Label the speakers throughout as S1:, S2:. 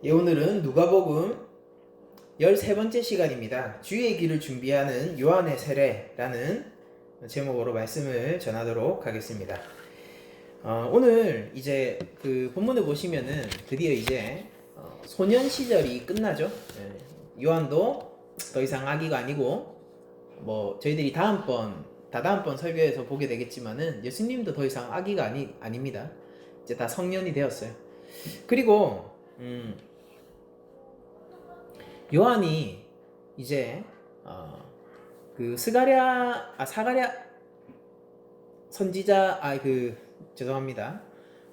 S1: 예, 오늘은 누가복음 13번째 시간입니다. 주의 길을 준비하는 요한의 세례라는 제목으로 말씀을 전하도록 하겠습니다. 오늘 이제 그 본문을 보시면은 드디어 이제 소년 시절이 끝나죠. 예, 요한도 더 이상 아기가 아니고 뭐 저희들이 다다음번 설교에서 보게 되겠지만은 예수님도 더 이상 아기가 아닙니다. 이제 다 성년이 되었어요. 그리고 요한이 이제 그 사가랴 선지자 죄송합니다.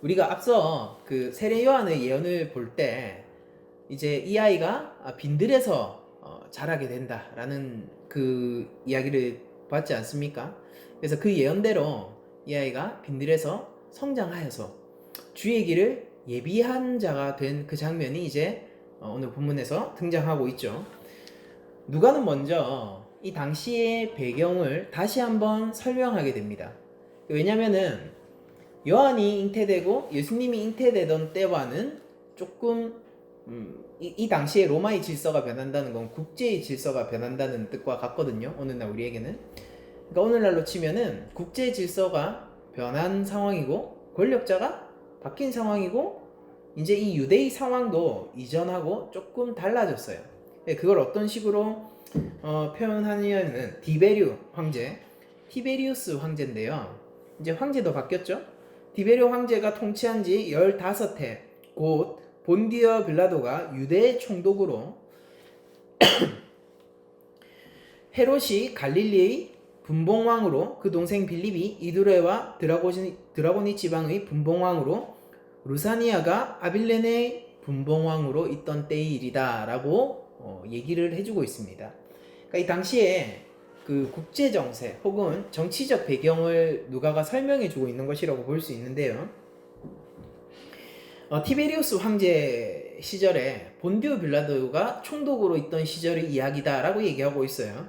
S1: 우리가 앞서 그 세례 요한의 예언을 볼 때 이제 이 아이가 빈들에서 자라게 된다라는 그 이야기를 봤지 않습니까? 그래서 그 예언대로 이 아이가 빈들에서 성장하여서 주의 길을 예비한 자가 된 그 장면이 이제 오늘 본문에서 등장하고 있죠. 누가는 먼저 이 당시의 배경을 다시 한번 설명하게 됩니다. 왜냐면은 요한이 잉태되고 예수님이 잉태되던 때와는 조금 이 당시에 로마의 질서가 변한다는 건 국제의 질서가 변한다는 뜻과 같거든요. 오늘날 우리에게는. 그러니까 오늘날로 치면은 국제 질서가 변한 상황이고 권력자가 바뀐 상황이고 이제 이 유대의 상황도 이전하고 조금 달라졌어요. 그걸 어떤 식으로 표현하냐면은 티베리우스 황제인데요. 이제 황제도 바뀌었죠. 디베리오 황제가 통치한 지 15해, 곧 본디어 빌라도가 유대의 총독으로 헤롯이 갈릴리의 분봉왕으로 그 동생 빌립이 이두레와 드라고니 지방의 분봉왕으로 루사니아가 아빌레네 분봉왕으로 있던 때의 일이다 라고 얘기를 해주고 있습니다. 그러니까 이 당시에 그 국제정세 혹은 정치적 배경을 누가가 설명해주고 있는 것이라고 볼 수 있는데요. 티베리우스 황제 시절에 본디오 빌라도가 총독으로 있던 시절의 이야기다 라고 얘기하고 있어요.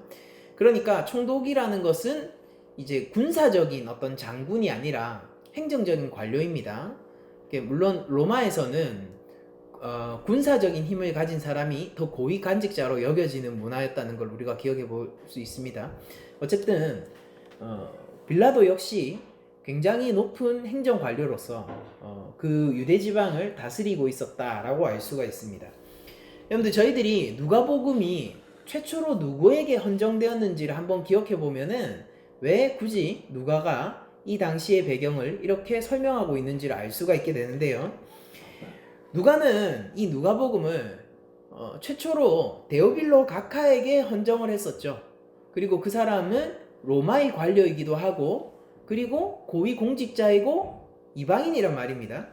S1: 그러니까 총독이라는 것은 이제 군사적인 어떤 장군이 아니라 행정적인 관료입니다. 물론 로마에서는 군사적인 힘을 가진 사람이 더 고위 간직자로 여겨지는 문화였다는 걸 우리가 기억해 볼 수 있습니다. 어쨌든 빌라도 역시 굉장히 높은 행정 관료로서 그 유대 지방을 다스리고 있었다라고 알 수가 있습니다. 여러분들 저희들이 누가복음이 최초로 누구에게 헌정되었는지를 한번 기억해 보면은 왜 굳이 누가가 이 당시의 배경을 이렇게 설명하고 있는지를 알 수가 있게 되는데요. 누가는 이 누가복음을 최초로 데오빌로 각하에게 헌정을 했었죠. 그리고 그 사람은 로마의 관료이기도 하고 그리고 고위 공직자이고 이방인이란 말입니다.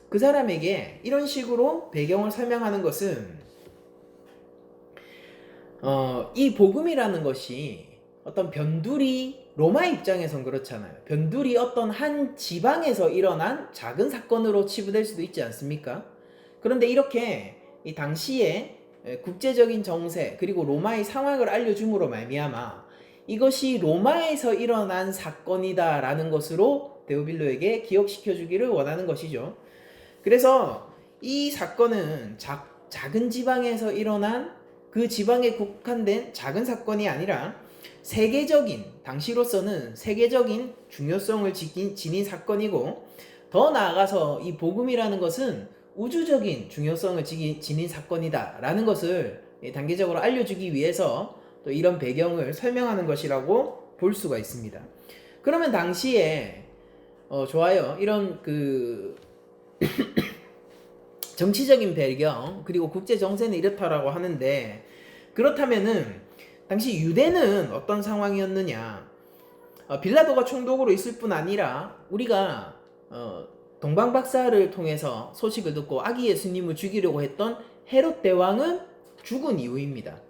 S1: 그 사람에게 이런 식으로 배경을 설명하는 것은 이 복음이라는 것이 어떤 변두리 로마 입장에선 그렇잖아요. 변두리 어떤 한 지방에서 일어난 작은 사건으로 치부될 수도 있지 않습니까? 그런데 이렇게 이 당시에 국제적인 정세 그리고 로마의 상황을 알려줌으로 말미암아 이것이 로마에서 일어난 사건이다 라는 것으로 데오빌로에게 기억시켜주기를 원하는 것이죠. 그래서 이 사건은 작은 지방에서 일어난 그 지방에 국한된 작은 사건이 아니라 당시로서는 세계적인 중요성을 지닌 사건이고 더 나아가서 이 복음이라는 것은 우주적인 중요성을 지닌 사건이다 라는 것을 단계적으로 알려주기 위해서 또 이런 배경을 설명하는 것이라고 볼 수가 있습니다. 그러면 당시에 좋아요. 이런 그 정치적인 배경 그리고 국제 정세는 이렇다라고 하는데 그렇다면은 당시 유대는 어떤 상황이었느냐? 빌라도가 총독으로 있을 뿐 아니라 우리가 동방박사를 통해서 소식을 듣고 아기 예수님을 죽이려고 했던 헤롯 대왕은 죽은 이후입니다.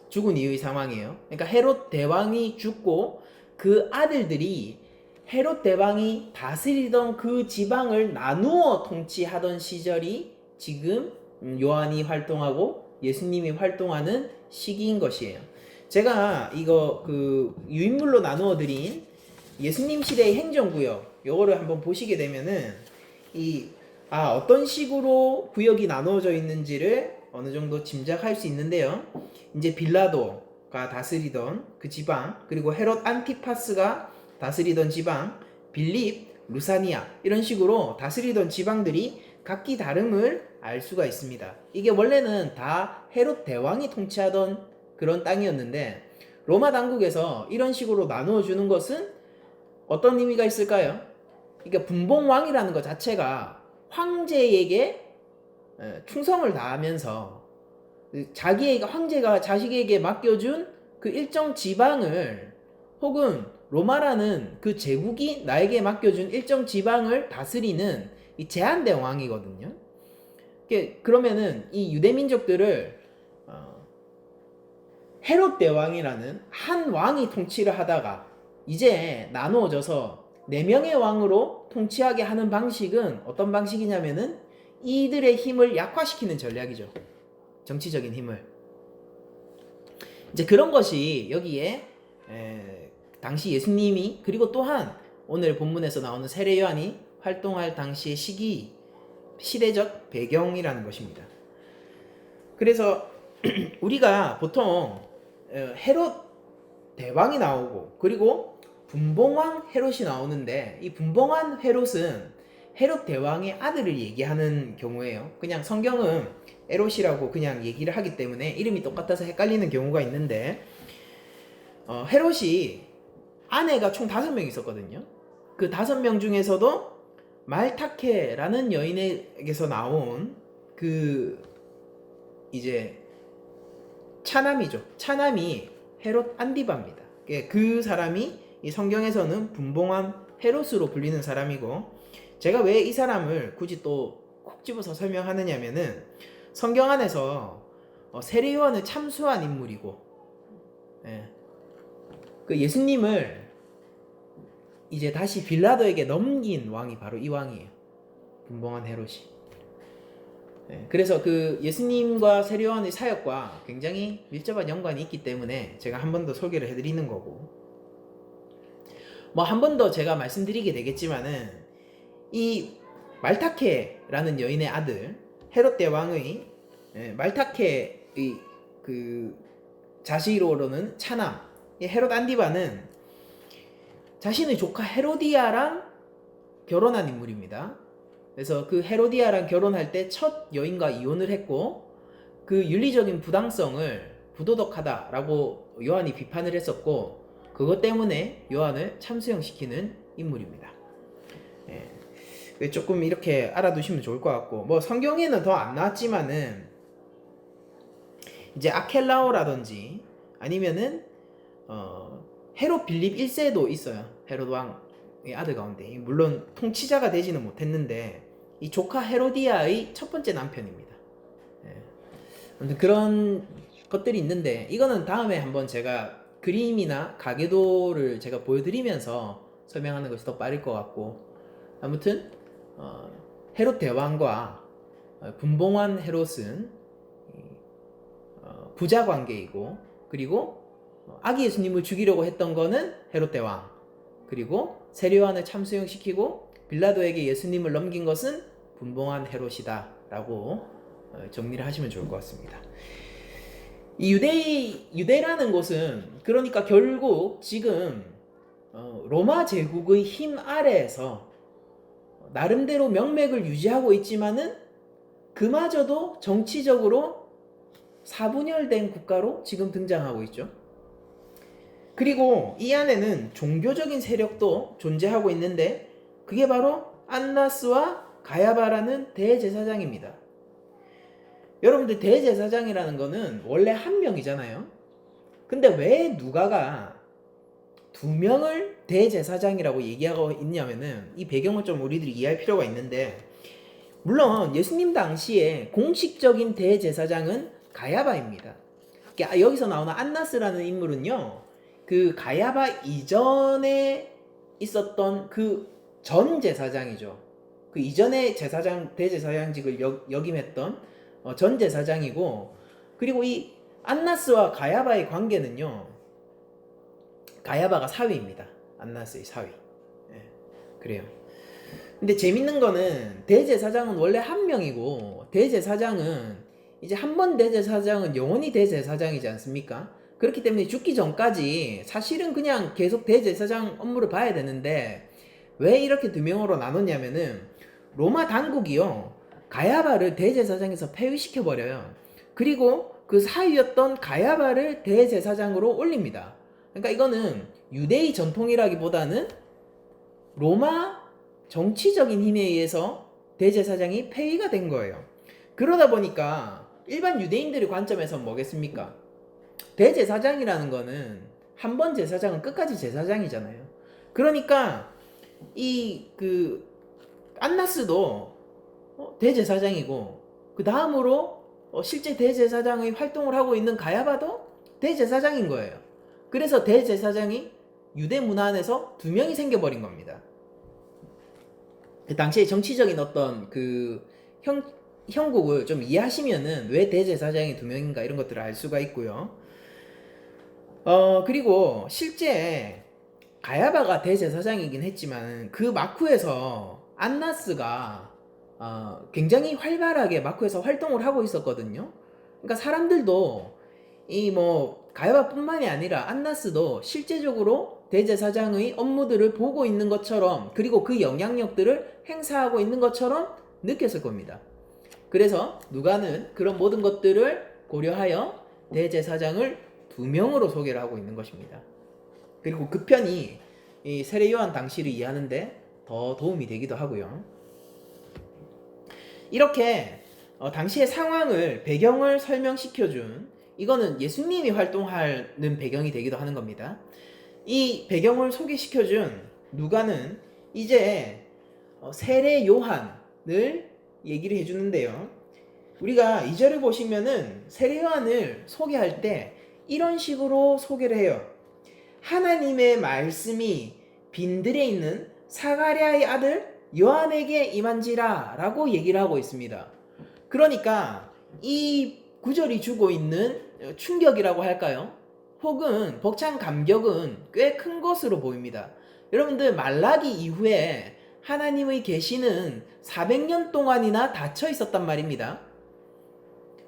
S1: 죽은 이후의 상황이에요. 그러니까 헤롯 대왕이 죽고 그 아들들이 헤롯 대왕이 다스리던 그 지방을 나누어 통치하던 시절이 지금 요한이 활동하고 예수님이 활동하는 시기인 것이에요. 제가 이거 그 유인물로 나누어 드린 예수님 시대의 행정구역 요거를 한번 보시게 되면은 이 어떤 식으로 구역이 나누어져 있는지를 어느 정도 짐작할 수 있는데요. 이제 빌라도가 다스리던 그 지방, 그리고 헤롯 안티파스가 다스리던 지방, 빌립, 루사니아 이런 식으로 다스리던 지방들이 각기 다름을 알 수가 있습니다. 이게 원래는 다 헤롯 대왕이 통치하던 그런 땅이었는데 로마 당국에서 이런 식으로 나누어 주는 것은 어떤 의미가 있을까요? 그러니까 분봉왕이라는 것 자체가 황제에게 충성을 다하면서 황제가 자식에게 맡겨준 그 일정 지방을, 혹은 로마라는 그 제국이 나에게 맡겨준 일정 지방을 다스리는 이 제한된 왕이거든요. 그러면은 이 유대 민족들을 헤롯 대왕이라는 한 왕이 통치를 하다가 이제 나누어져서 4명의 왕으로 통치하게 하는 방식은 어떤 방식이냐면은 이들의 힘을 약화시키는 전략이죠. 정치적인 힘을. 이제 그런 것이 여기에 당시 예수님이, 그리고 또한 오늘 본문에서 나오는 세례 요한이 활동할 당시의 시대적 배경이라는 것입니다. 그래서 우리가 보통 헤롯 대왕이 나오고 그리고 분봉왕 헤롯이 나오는데, 이 분봉왕 헤롯은 헤롯 대왕의 아들을 얘기하는 경우예요. 그냥 성경은 에롯이라고 그냥 얘기를 하기 때문에 이름이 똑같아서 헷갈리는 경우가 있는데, 헤롯이 아내가 총 5명 있었거든요. 그 5명 중에서도 말타케라는 여인에게서 나온 그 이제 차남이죠. 차남이 헤롯 안디바입니다. 그 사람이 이 성경에서는 분봉왕 헤롯으로 불리는 사람이고, 제가 왜 이 사람을 굳이 또 콕 집어서 설명하느냐면은 성경 안에서 세례 요한을 참수한 인물이고, 그 예수님을 이제 다시 빌라도에게 넘긴 왕이 바로 이 왕이에요. 분봉왕 헤롯이. 그래서 그 예수님과 세례 요한의 사역과 굉장히 밀접한 연관이 있기 때문에 제가 한 번 더 소개를 해드리는 거고, 뭐 한 번 더 제가 말씀드리게 되겠지만은 이 말타케라는 여인의 아들 헤롯 대왕의 말타케의 그 자식으로는 차남 헤롯 안디바는 자신의 조카 헤로디아랑 결혼한 인물입니다. 그래서 그 헤로디아랑 결혼할 때 첫 여인과 이혼을 했고, 그 윤리적인 부당성을 부도덕하다라고 요한이 비판을 했었고, 그것 때문에 요한을 참수형시키는 인물입니다. 조금 이렇게 알아두시면 좋을 것 같고, 뭐 성경에는 더 안 나왔지만은 이제 아켈라오라든지 아니면은 헤롯 빌립 1세도 있어요. 헤롯 왕의 아들 가운데. 물론 통치자가 되지는 못했는데 이 조카 헤로디아의 첫 번째 남편입니다. 아무튼 그런 것들이 있는데, 이거는 다음에 한번 제가 그림이나 가계도를 제가 보여드리면서 설명하는 것이 더 빠를 것 같고, 아무튼 헤롯 대왕과 분봉왕 헤롯은 부자 관계이고, 그리고 아기 예수님을 죽이려고 했던 거는 헤롯 대왕, 그리고 세례 요한을 참수형시키고 빌라도에게 예수님을 넘긴 것은 분봉왕 헤롯이다 라고 정리를 하시면 좋을 것 같습니다. 이 유대라는 곳은 그러니까 결국 지금 로마 제국의 힘 아래에서 나름대로 명맥을 유지하고 있지만은 그마저도 정치적으로 사분열된 국가로 지금 등장하고 있죠. 그리고 이 안에는 종교적인 세력도 존재하고 있는데, 그게 바로 안나스와 가야바라는 대제사장입니다. 여러분들, 대제사장이라는 거는 원래 한 명이잖아요. 근데 왜 누가가 2명을 대제사장이라고 얘기하고 있냐면은, 이 배경을 좀 우리들이 이해할 필요가 있는데, 물론 예수님 당시에 공식적인 대제사장은 가야바입니다. 여기서 나오는 안나스라는 인물은요, 그 가야바 이전에 있었던 그 전 제사장이죠. 그 이전에 대제사장직을 역임했던 전 제사장이고, 그리고 이 안나스와 가야바의 관계는요, 가야바가 사위입니다. 안나스의 사위. 그래요. 근데 재밌는 거는 대제사장은 원래 한 명이고, 대제사장은 이제 한 번 대제사장은 영원히 대제사장이지 않습니까? 그렇기 때문에 죽기 전까지 사실은 그냥 계속 대제사장 업무를 봐야 되는데, 왜 이렇게 두 명으로 나눴냐면은 로마 당국이요, 가야바를 대제사장에서 폐위시켜 버려요. 그리고 그 사위였던 가야바를 대제사장으로 올립니다. 그러니까 이거는 유대의 전통이라기보다는 로마 정치적인 힘에 의해서 대제사장이 폐위가 된 거예요. 그러다 보니까 일반 유대인들의 관점에서 뭐겠습니까? 대제사장이라는 거는 한 번 제사장은 끝까지 제사장이잖아요. 그러니까 이 그 안나스도 대제사장이고, 그 다음으로 실제 대제사장의 활동을 하고 있는 가야바도 대제사장인 거예요. 그래서 대제사장이 유대 문화 안에서 두 명이 생겨버린 겁니다. 그 당시에 정치적인 어떤 그 형국을 좀 이해하시면은 왜 대제사장이 두 명인가 이런 것들을 알 수가 있고요. 그리고 실제 가야바가 대제사장이긴 했지만 그 마쿠에서 안나스가 굉장히 활발하게 마쿠에서 활동을 하고 있었거든요. 그러니까 사람들도 이 뭐 가야바뿐만이 아니라 안나스도 실제적으로 대제사장의 업무들을 보고 있는 것처럼, 그리고 그 영향력들을 행사하고 있는 것처럼 느꼈을 겁니다. 그래서 누가는 그런 모든 것들을 고려하여 대제사장을 두 명으로 소개를 하고 있는 것입니다. 그리고 그 편이 이 세례 요한 당시를 이해하는데 더 도움이 되기도 하고요. 이렇게 당시의 상황을, 배경을 설명시켜준, 이거는 예수님이 활동하는 배경이 되기도 하는 겁니다. 이 배경을 소개시켜준 누가는 이제 세례 요한을 얘기를 해주는데요. 우리가 2절을 보시면은 세례 요한을 소개할 때 이런 식으로 소개를 해요. 하나님의 말씀이 빈들에 있는 사가랴의 아들 요한에게 임한지라 라고 얘기를 하고 있습니다. 그러니까 이 구절이 주고 있는 충격이라고 할까요? 혹은 벅찬 감격은 꽤 큰 것으로 보입니다. 여러분들, 말라기 이후에 하나님의 계시는 400년 동안이나 닫혀 있었단 말입니다.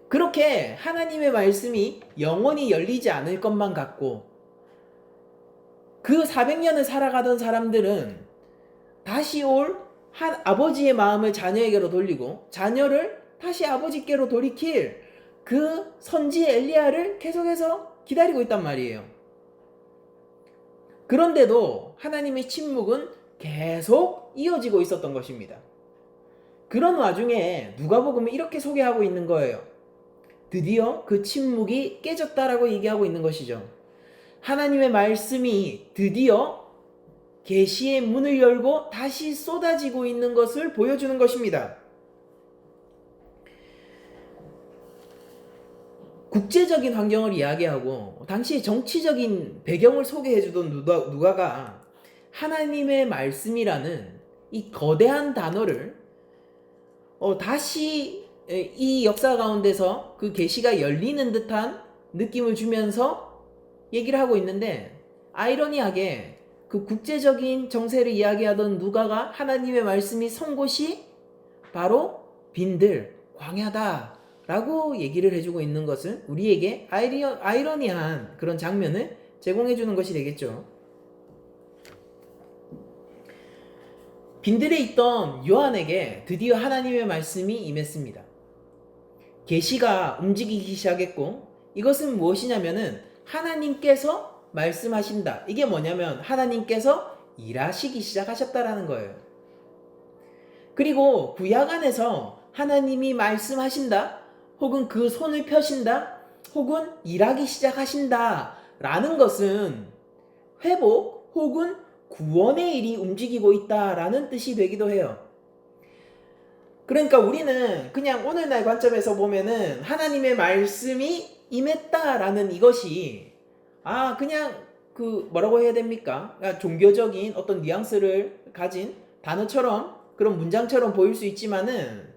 S1: 그렇게 하나님의 말씀이 영원히 열리지 않을 것만 같고, 그 400년을 살아가던 사람들은 다시 올 아버지의 마음을 자녀에게로 돌리고, 자녀를 다시 아버지께로 돌이킬 그 선지 엘리야를 계속해서 기다리고 있단 말이에요. 그런데도 하나님의 침묵은 계속 이어지고 있었던 것입니다. 그런 와중에 누가복음은 이렇게 소개하고 있는 거예요. 드디어 그 침묵이 깨졌다라고 얘기하고 있는 것이죠. 하나님의 말씀이 드디어 계시의 문을 열고 다시 쏟아지고 있는 것을 보여주는 것입니다. 국제적인 환경을 이야기하고 당시의 정치적인 배경을 소개해주던 누가가 하나님의 말씀이라는 이 거대한 단어를 다시 이 역사 가운데서 그 계시가 열리는 듯한 느낌을 주면서 얘기를 하고 있는데, 아이러니하게 그 국제적인 정세를 이야기하던 누가가 하나님의 말씀이 선 곳이 바로 빈들, 광야다 라고 얘기를 해주고 있는 것은 우리에게 아이러니한 그런 장면을 제공해주는 것이 되겠죠. 빈들에 있던 요한에게 드디어 하나님의 말씀이 임했습니다. 계시가 움직이기 시작했고, 이것은 무엇이냐면은 하나님께서 말씀하신다. 이게 뭐냐면 하나님께서 일하시기 시작하셨다라는 거예요. 그리고 구약 안에서 하나님이 말씀하신다, 혹은 그 손을 펴신다, 혹은 일하기 시작하신다 라는 것은 회복 혹은 구원의 일이 움직이고 있다라는 뜻이 되기도 해요. 그러니까 우리는 그냥 오늘날 관점에서 보면은 하나님의 말씀이 임했다라는 이것이 그냥 그 뭐라고 해야 됩니까? 그러니까 종교적인 어떤 뉘앙스를 가진 단어처럼, 그런 문장처럼 보일 수 있지만은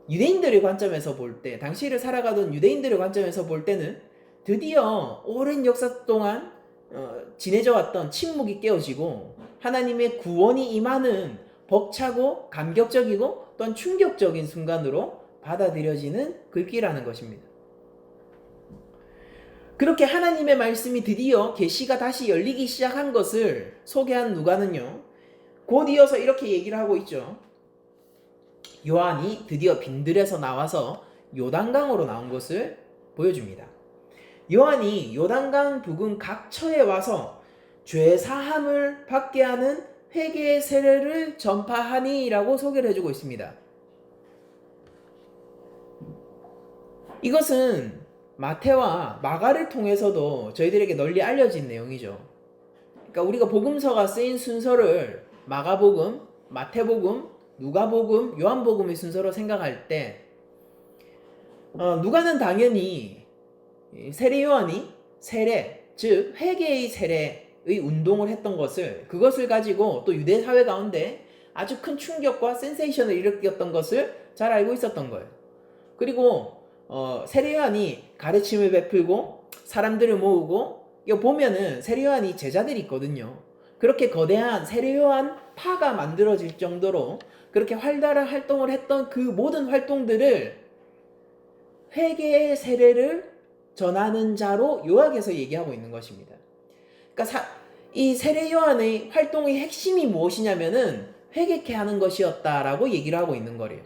S1: 유대인들의 관점에서 볼 때, 당시를 살아가던 유대인들의 관점에서 볼 때는 드디어 오랜 역사 동안 지내져 왔던 침묵이 깨어지고 하나님의 구원이 임하는 벅차고 감격적이고 또한 충격적인 순간으로 받아들여지는 글귀라는 것입니다. 그렇게 하나님의 말씀이 드디어 계시가 다시 열리기 시작한 것을 소개한 누가는요, 곧 이어서 이렇게 얘기를 하고 있죠. 요한이 드디어 빈들에서 나와서 요단강으로 나온 것을 보여줍니다. 요한이 요단강 부근 각 처에 와서 죄 사함을 받게 하는 회개의 세례를 전파하니라고 소개를 해주고 있습니다. 이것은 마태와 마가를 통해서도 저희들에게 널리 알려진 내용이죠. 그러니까 우리가 복음서가 쓰인 순서를 마가복음, 마태복음, 누가복음, 요한복음의 순서로 생각할 때 누가는 당연히 세례 요한이 세례, 즉 회개의 세례의 운동을 했던 그것을 가지고 또 유대 사회 가운데 아주 큰 충격과 센세이션을 일으켰던 것을 잘 알고 있었던 거예요. 그리고 세례 요한이 가르침을 베풀고 사람들을 모으고, 이거 보면은 세례 요한이 제자들이 있거든요. 그렇게 거대한 세례 요한 파가 만들어질 정도로 그렇게 활달한 활동을 했던 그 모든 활동들을 회개의 세례를 전하는 자로 요약해서 얘기하고 있는 것입니다. 그러니까 이 세례 요한의 활동의 핵심이 무엇이냐면은 회개케 하는 것이었다라고 얘기를 하고 있는 거래요.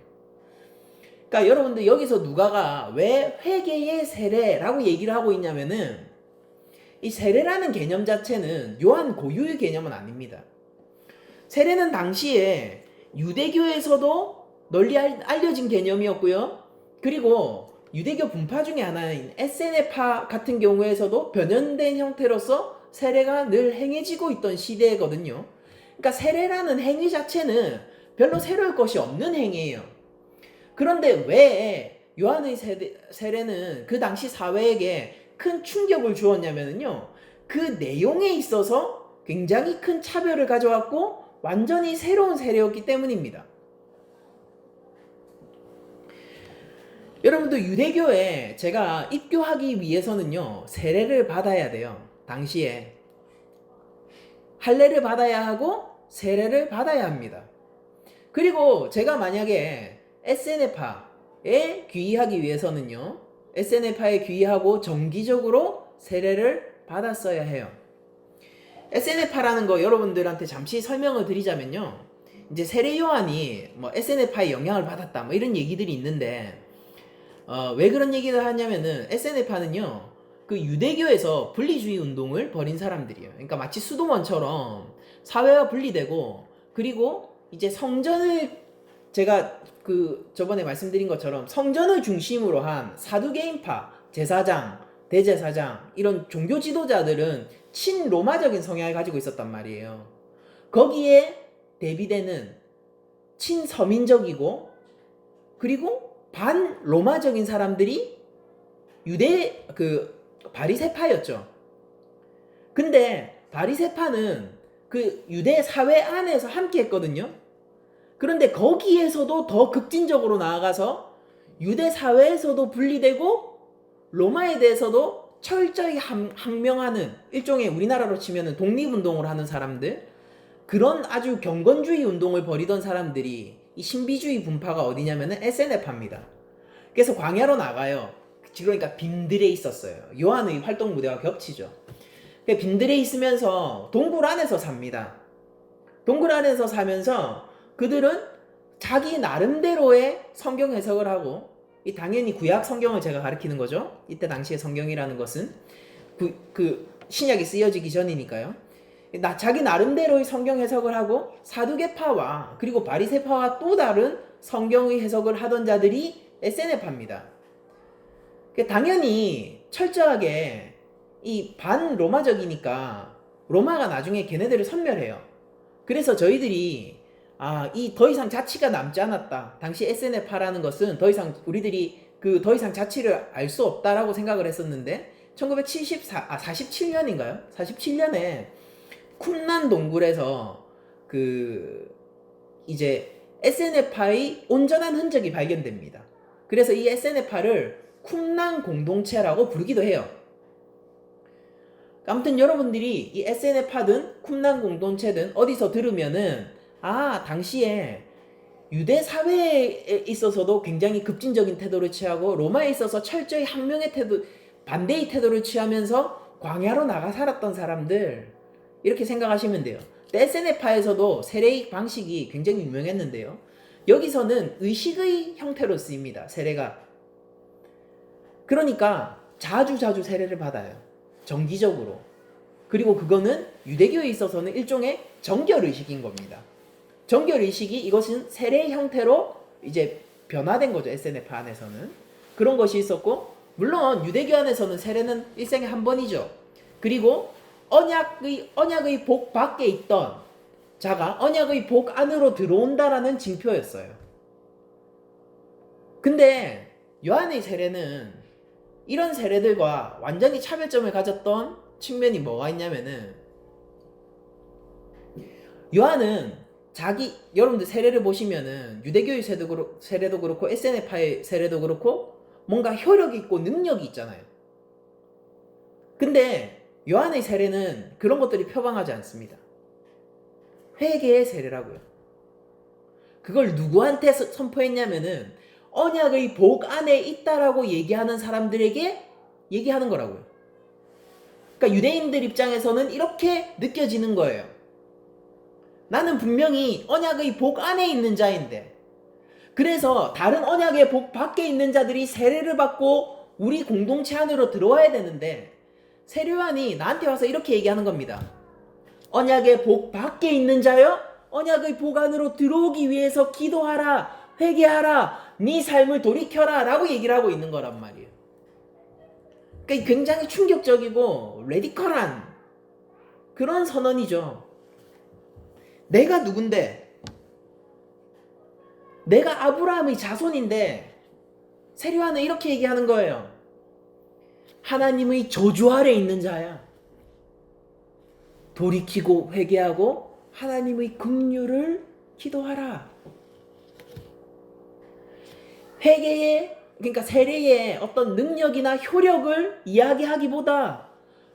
S1: 그러니까 여러분들 여기서 누가가 왜 회개의 세례라고 얘기를 하고 있냐면은 이 세례라는 개념 자체는 요한 고유의 개념은 아닙니다. 세례는 당시에 유대교에서도 널리 알려진 개념이었고요. 그리고 유대교 분파 중에 하나인 에세네파 같은 경우에서도 변형된 형태로서 세례가 늘 행해지고 있던 시대거든요. 그러니까 세례라는 행위 자체는 별로 새로울 것이 없는 행위예요. 그런데 왜 요한의 세례는 그 당시 사회에게 큰 충격을 주었냐면요, 그 내용에 있어서 굉장히 큰 차별을 가져왔고 완전히 새로운 세례였기 때문입니다. 여러분들 유대교에 제가 입교하기 위해서는요, 세례를 받아야 돼요. 당시에 할례를 받아야 하고 세례를 받아야 합니다. 그리고 제가 만약에 에세네파에 귀의하기 위해서는요, 에세네파에 귀의하고 정기적으로 세례를 받았어야 해요. 에세네파라는 거 여러분들한테 잠시 설명을 드리자면요, 이제 세례 요한이 뭐 에세네파의 영향을 받았다 뭐 이런 얘기들이 있는데, 왜 그런 얘기를 하냐면은 에세네파는요, 그 유대교에서 분리주의 운동을 벌인 사람들이에요. 그러니까 마치 수도원처럼 사회와 분리되고, 그리고 이제 성전을, 제가 저번에 말씀드린 것처럼 성전을 중심으로 한 사두개인파, 제사장, 대제사장, 이런 종교 지도자들은 친로마적인 성향을 가지고 있었단 말이에요. 거기에 대비되는 친서민적이고 그리고 반로마적인 사람들이 유대 바리새파였죠. 근데 바리새파는 그 유대 사회 안에서 함께 했거든요. 그런데 거기에서도 더 급진적으로 나아가서 유대 사회에서도 분리되고 로마에 대해서도 철저히 항명하는, 일종의 우리나라로 치면 독립운동을 하는 사람들, 그런 아주 경건주의 운동을 벌이던 사람들이, 이 신비주의 분파가 어디냐면은 에세네파입니다. 그래서 광야로 나가요. 그러니까 빈들에 있었어요. 요한의 활동 무대와 겹치죠. 빈들에 있으면서 동굴 안에서 삽니다. 동굴 안에서 사면서 그들은 자기 나름대로의 성경 해석을 하고, 당연히 구약 성경을 제가 가리키는 거죠. 이때 당시의 성경이라는 것은 신약이 쓰여지기 전이니까요. 자기 나름대로의 성경 해석을 하고 사두개파와 그리고 바리새파와 또 다른 성경의 해석을 하던 자들이 에세네파입니다. 당연히 철저하게 이 반로마적이니까 로마가 나중에 걔네들을 섬멸해요. 그래서 저희들이 이 더 이상 자치가 남지 않았다, 당시 에세네파라는 것은 더 이상 우리들이 더 이상 자치를 알 수 없다라고 생각을 했었는데, 47년인가요? 47년에 쿰난 동굴에서 이제 에세네파의 온전한 흔적이 발견됩니다. 그래서 이 에세네파를 쿰난 공동체라고 부르기도 해요. 아무튼 여러분들이 이 SNF하든 쿰란 공동체든 어디서 들으면은 당시에 유대 사회에 있어서도 굉장히 급진적인 태도를 취하고 로마에 있어서 철저히 항명의 태도, 반대의 태도를 취하면서 광야로 나가 살았던 사람들, 이렇게 생각하시면 돼요. SNF파에서도 세례의 방식이 굉장히 유명했는데요. 여기서는 의식의 형태로 쓰입니다. 세례가. 그러니까 자주 세례를 받아요. 정기적으로. 그리고 그거는 유대교에 있어서는 일종의 정결의식인 겁니다. 정결의식이 이것은 세례의 형태로 이제 변화된 거죠. SNF 안에서는. 그런 것이 있었고, 물론 유대교 안에서는 세례는 일생에 한 번이죠. 그리고 언약의 복 밖에 있던 자가 언약의 복 안으로 들어온다라는 징표였어요. 근데 요한의 세례는 이런 세례들과 완전히 차별점을 가졌던 측면이 뭐가 있냐면은, 요한은 여러분들 세례를 보시면은 유대교의 세례도 그렇고 SNF파의 세례도 그렇고 뭔가 효력이 있고 능력이 있잖아요. 근데 요한의 세례는 그런 것들이 표방하지 않습니다. 회개의 세례라고요. 그걸 누구한테 선포했냐면은 언약의 복 안에 있다라고 얘기하는 사람들에게 얘기하는 거라고요. 그러니까 유대인들 입장에서는 이렇게 느껴지는 거예요. 나는 분명히 언약의 복 안에 있는 자인데, 그래서 다른 언약의 복 밖에 있는 자들이 세례를 받고 우리 공동체 안으로 들어와야 되는데, 세례요한이 나한테 와서 이렇게 얘기하는 겁니다. 언약의 복 밖에 있는 자여, 언약의 복 안으로 들어오기 위해서 기도하라, 회개하라, 네 삶을 돌이켜라 라고 얘기를 하고 있는 거란 말이에요. 그러니까 굉장히 충격적이고 레디컬한 그런 선언이죠. 내가 누군데, 내가 아브라함의 자손인데 세례요한은 이렇게 얘기하는 거예요. 하나님의 저주 아래 있는 자야. 돌이키고 회개하고 하나님의 긍휼을 기도하라. 그러니까 세례의 어떤 능력이나 효력을 이야기하기보다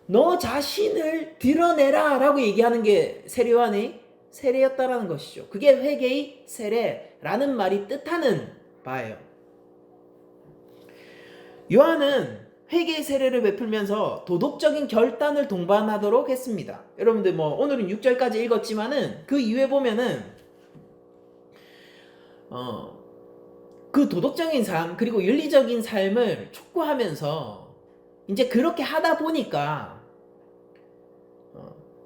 S1: 너 자신을 드러내라 라고 얘기하는 게 세례요한의 세례였다라는 것이죠. 그게 회개의 세례라는 말이 뜻하는 바예요. 요한은 회개의 세례를 베풀면서 도덕적인 결단을 동반하도록 했습니다. 여러분들 오늘은 6절까지 읽었지만은 그 이후에 보면은 그 도덕적인 삶 그리고 윤리적인 삶을 촉구하면서 이제 그렇게 하다 보니까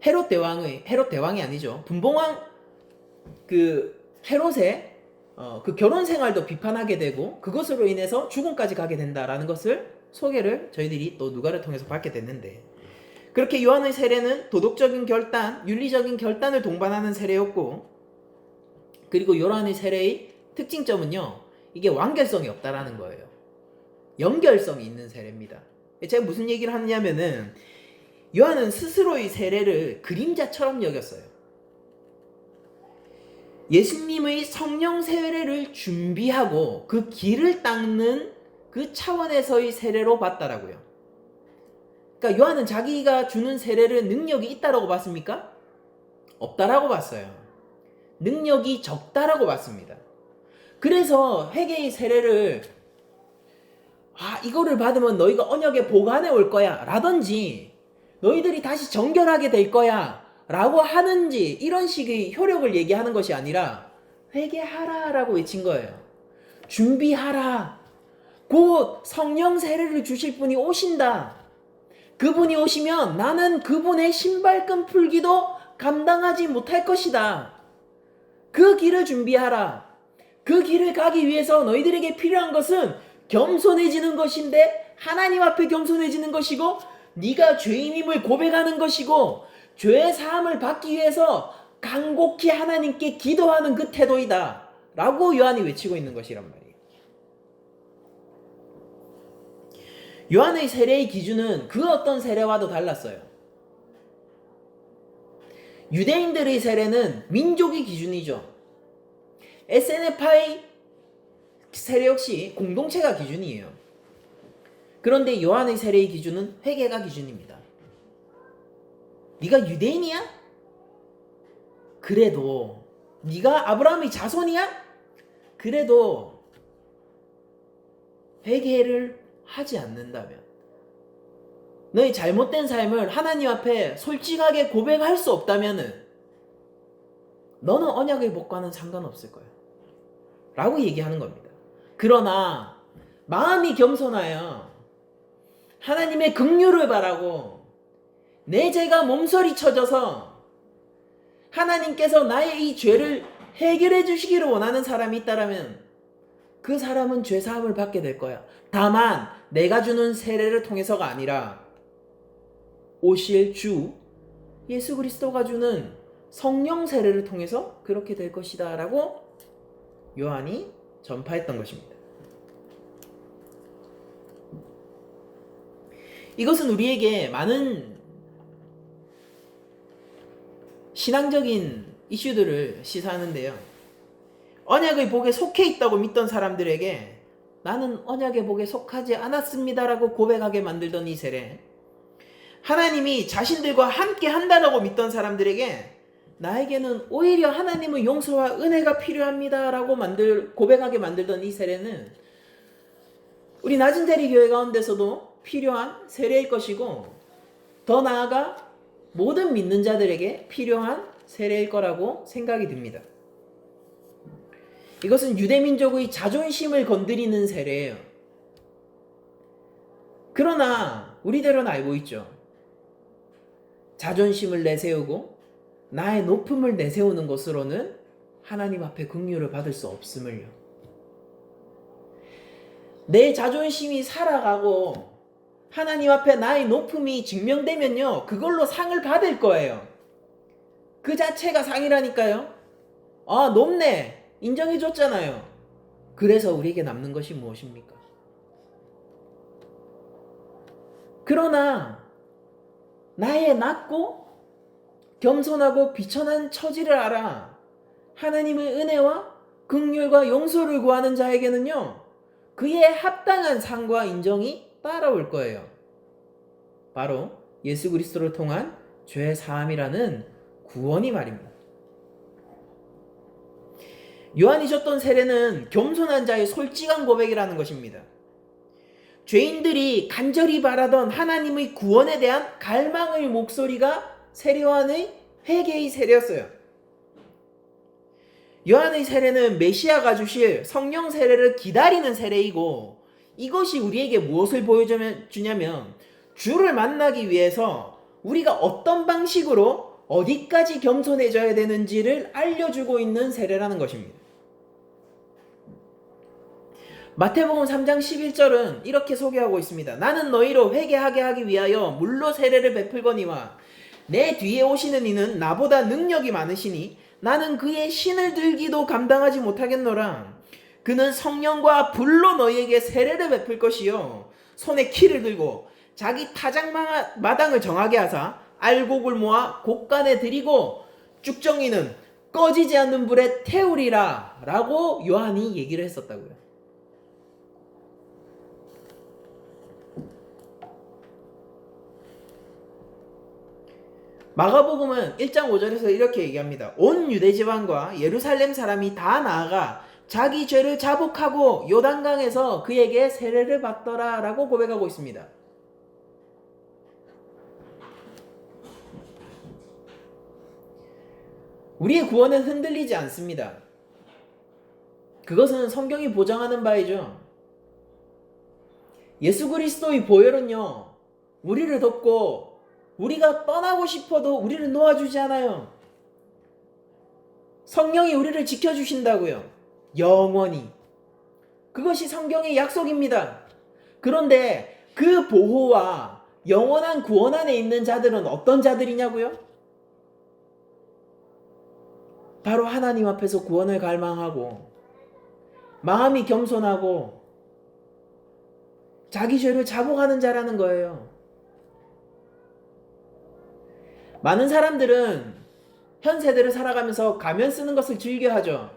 S1: 헤롯 대왕이 아니죠. 분봉왕 헤롯의 그 결혼 생활도 비판하게 되고 그것으로 인해서 죽음까지 가게 된다라는 것을 소개를 저희들이 또 누가를 통해서 받게 됐는데, 그렇게 요한의 세례는 도덕적인 결단, 윤리적인 결단을 동반하는 세례였고, 그리고 요한의 세례의 특징점은요, 이게 완결성이 없다라는 거예요. 연결성이 있는 세례입니다. 제가 무슨 얘기를 하느냐면은, 요한은 스스로의 세례를 그림자처럼 여겼어요. 예수님의 성령 세례를 준비하고 그 길을 닦는 그 차원에서의 세례로 봤다라고요. 그러니까 요한은 자기가 주는 세례를 능력이 있다라고 봤습니까? 없다라고 봤어요. 능력이 적다라고 봤습니다. 그래서 회개의 세례를 이거를 받으면 너희가 언약의 복 안에 올 거야 라든지 너희들이 다시 정결하게 될 거야 라고 하는지 이런 식의 효력을 얘기하는 것이 아니라 회개하라 라고 외친 거예요. 준비하라. 곧 성령 세례를 주실 분이 오신다. 그분이 오시면 나는 그분의 신발끈 풀기도 감당하지 못할 것이다. 그 길을 준비하라. 그 길을 가기 위해서 너희들에게 필요한 것은 겸손해지는 것인데 하나님 앞에 겸손해지는 것이고 네가 죄인임을 고백하는 것이고 죄의 사함을 받기 위해서 간곡히 하나님께 기도하는 그 태도이다 라고 요한이 외치고 있는 것이란 말이에요. 요한의 세례의 기준은 그 어떤 세례와도 달랐어요. 유대인들의 세례는 민족의 기준이죠. SNF의 세례 역시 공동체가 기준이에요. 그런데 요한의 세례의 기준은 회개가 기준입니다. 네가 유대인이야? 그래도 네가 아브라함의 자손이야? 그래도 회개를 하지 않는다면, 너의 잘못된 삶을 하나님 앞에 솔직하게 고백할 수 없다면은 너는 언약의 복과는 상관없을 거야 라고 얘기하는 겁니다. 그러나 마음이 겸손하여 하나님의 긍휼을 바라고 내 죄가 몸서리 쳐져서 하나님께서 나의 이 죄를 해결해 주시기를 원하는 사람이 있다면 그 사람은 죄사함을 받게 될 거야. 다만 내가 주는 세례를 통해서가 아니라 오실 주 예수 그리스도가 주는 성령 세례를 통해서 그렇게 될 것이다 라고 요한이 전파했던 것입니다. 이것은 우리에게 많은 신앙적인 이슈들을 시사하는데요. 언약의 복에 속해 있다고 믿던 사람들에게 나는 언약의 복에 속하지 않았습니다라고 고백하게 만들던 이 세례, 하나님이 자신들과 함께 한다라고 믿던 사람들에게 나에게는 오히려 하나님의 용서와 은혜가 필요합니다라고 고백하게 만들던 이 세례는 우리 낮은 자리 교회 가운데서도 필요한 세례일 것이고, 더 나아가 모든 믿는 자들에게 필요한 세례일 거라고 생각이 듭니다. 이것은 유대민족의 자존심을 건드리는 세례예요. 그러나 우리들은 알고 있죠. 자존심을 내세우고 나의 높음을 내세우는 것으로는 하나님 앞에 긍휼을 받을 수 없음을요. 내 자존심이 살아가고 하나님 앞에 나의 높음이 증명되면요, 그걸로 상을 받을 거예요. 그 자체가 상이라니까요. 아, 높네, 인정해줬잖아요. 그래서 우리에게 남는 것이 무엇입니까? 그러나 나의 낮고 겸손하고 비천한 처지를 알아 하나님의 은혜와 긍휼과 용서를 구하는 자에게는요, 그의 합당한 상과 인정이 따라올 거예요. 바로 예수 그리스도를 통한 죄 사함이라는 구원이 말입니다. 요한이 줬던 세례는 겸손한 자의 솔직한 고백이라는 것입니다. 죄인들이 간절히 바라던 하나님의 구원에 대한 갈망의 목소리가 세례요한의 회개의 세례였어요. 요한의 세례는 메시아가 주실 성령 세례를 기다리는 세례이고, 이것이 우리에게 무엇을 보여주냐면 주를 만나기 위해서 우리가 어떤 방식으로 어디까지 겸손해져야 되는지를 알려주고 있는 세례라는 것입니다. 마태복음 3장 11절은 이렇게 소개하고 있습니다. 나는 너희로 회개하게 하기 위하여 물로 세례를 베풀거니와 내 뒤에 오시는 이는 나보다 능력이 많으시니 나는 그의 신을 들기도 감당하지 못하겠노라. 그는 성령과 불로 너희에게 세례를 베풀 것이요 손에 키를 들고 자기 타작마당을 정하게 하사 알곡을 모아 곡간에 들이고 쭉정이는 꺼지지 않는 불에 태우리라 라고 요한이 얘기를 했었다고요. 마가복음은 1장 5절에서 이렇게 얘기합니다. 온 유대지방과 예루살렘 사람이 다 나아가 자기 죄를 자복하고 요단강에서 그에게 세례를 받더라 라고 고백하고 있습니다. 우리의 구원은 흔들리지 않습니다. 그것은 성경이 보장하는 바이죠. 예수 그리스도의 보혈은요, 우리를 덮고 우리가 떠나고 싶어도 우리를 놓아주지 않아요. 성령이 우리를 지켜주신다고요. 영원히. 그것이 성경의 약속입니다. 그런데 그 보호와 영원한 구원 안에 있는 자들은 어떤 자들이냐고요? 바로 하나님 앞에서 구원을 갈망하고 마음이 겸손하고 자기 죄를 자복하는 자라는 거예요. 많은 사람들은 현 세대를 살아가면서 가면 쓰는 것을 즐겨하죠.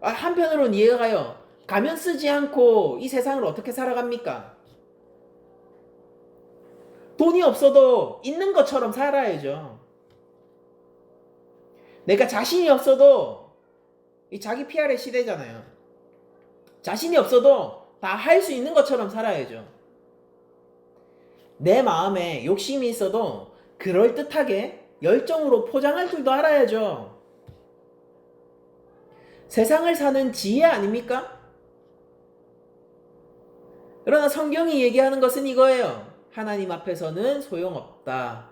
S1: 한편으로는 이해가 가요. 가면 쓰지 않고 이 세상을 어떻게 살아갑니까? 돈이 없어도 있는 것처럼 살아야죠. 내가 자신이 없어도 이 자기 PR의 시대잖아요. 자신이 없어도 다 할 수 있는 것처럼 살아야죠. 내 마음에 욕심이 있어도 그럴듯하게 열정으로 포장할 줄도 알아야죠. 세상을 사는 지혜 아닙니까? 그러나 성경이 얘기하는 것은 이거예요. 하나님 앞에서는 소용없다.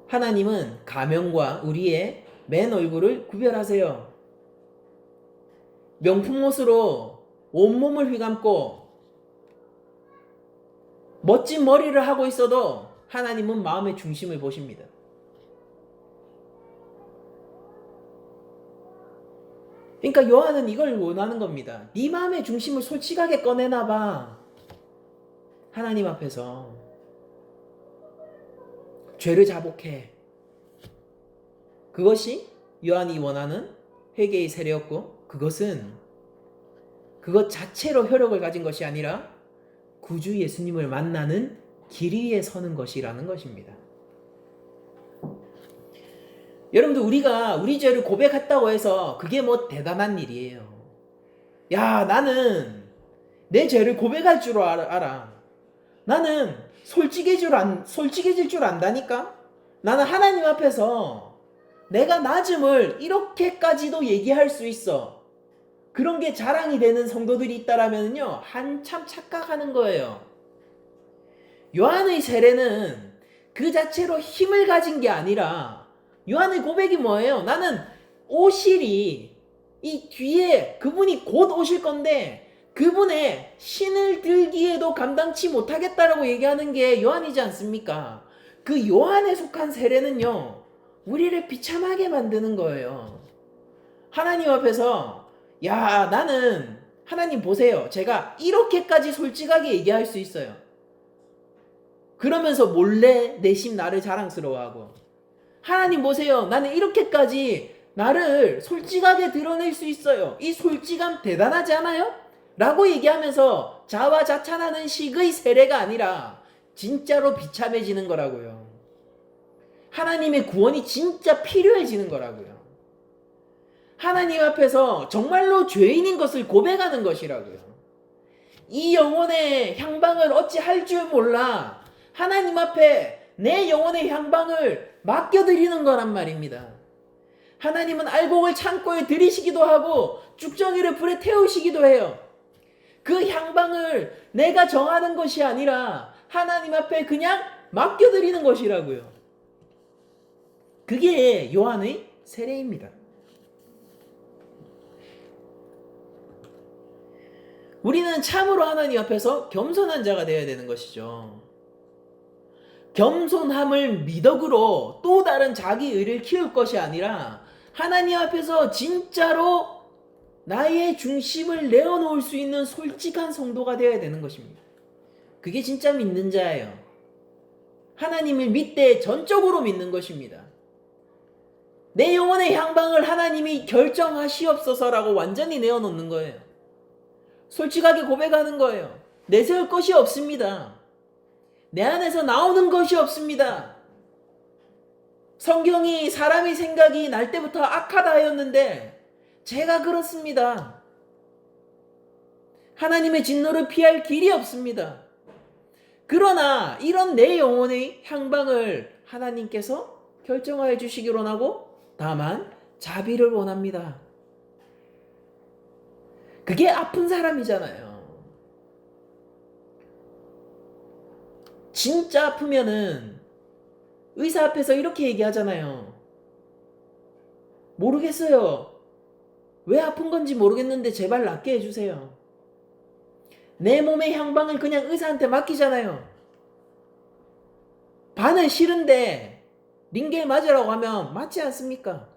S1: 하나님은 가면과 우리의 맨 얼굴을 구별하세요. 명품 옷으로 온몸을 휘감고 멋진 머리를 하고 있어도 하나님은 마음의 중심을 보십니다. 그러니까 요한은 이걸 원하는 겁니다. 네 마음의 중심을 솔직하게 꺼내놔봐. 하나님 앞에서 죄를 자복해. 그것이 요한이 원하는 회개의 세례였고, 그것 자체로 효력을 가진 것이 아니라 구주 예수님을 만나는 길 위에 서는 것이라는 것입니다. 여러분들, 우리가 우리 죄를 고백했다고 해서 그게 뭐 대단한 일이에요. 야, 나는 내 죄를 고백할 줄 알아. 나는 솔직해질 줄 안다니까? 나는 하나님 앞에서 내가 낮음을 이렇게까지도 얘기할 수 있어. 그런 게 자랑이 되는 성도들이 있다라면요, 한참 착각하는 거예요. 요한의 세례는 그 자체로 힘을 가진 게 아니라, 요한의 고백이 뭐예요? 나는 오실이, 이 뒤에 그분이 곧 오실 건데 그분의 신을 들기에도 감당치 못하겠다라고 얘기하는 게 요한이지 않습니까? 그 요한에 속한 세례는요, 우리를 비참하게 만드는 거예요. 하나님 앞에서, 야, 나는, 하나님 보세요, 제가 이렇게까지 솔직하게 얘기할 수 있어요. 그러면서 몰래 내심 나를 자랑스러워하고, 하나님 보세요, 나는 이렇게까지 나를 솔직하게 드러낼 수 있어요. 이 솔직함 대단하지 않아요? 라고 얘기하면서 자화자찬하는 식의 세례가 아니라 진짜로 비참해지는 거라고요. 하나님의 구원이 진짜 필요해지는 거라고요. 하나님 앞에서 정말로 죄인인 것을 고백하는 것이라고요. 이 영혼의 향방을 어찌 할 줄 몰라 하나님 앞에 내 영혼의 향방을 맡겨드리는 거란 말입니다. 하나님은 알곡을 창고에 들이시기도 하고 쭉정이를 불에 태우시기도 해요. 그 향방을 내가 정하는 것이 아니라 하나님 앞에 그냥 맡겨드리는 것이라고요. 그게 요한의 세례입니다. 우리는 참으로 하나님 앞에서 겸손한 자가 되어야 되는 것이죠. 겸손함을 미덕으로 또 다른 자기 의를 키울 것이 아니라 하나님 앞에서 진짜로 나의 중심을 내어놓을 수 있는 솔직한 성도가 되어야 되는 것입니다. 그게 진짜 믿는 자예요. 하나님을 믿되 전적으로 믿는 것입니다. 내 영혼의 향방을 하나님이 결정하시옵소서라고 완전히 내어놓는 거예요. 솔직하게 고백하는 거예요. 내세울 것이 없습니다. 내 안에서 나오는 것이 없습니다. 성경이 사람의 생각이 날 때부터 악하다 하였는데 제가 그렇습니다. 하나님의 진노를 피할 길이 없습니다. 그러나 이런 내 영혼의 향방을 하나님께서 결정하여 주시기를 원하고 다만 자비를 원합니다. 그게 아픈 사람이잖아요. 진짜 아프면은 의사 앞에서 이렇게 얘기하잖아요. 모르겠어요. 왜 아픈 건지 모르겠는데 제발 낫게 해주세요. 내 몸의 향방을 그냥 의사한테 맡기잖아요. 반은 싫은데 링겔 맞으라고 하면 맞지 않습니까?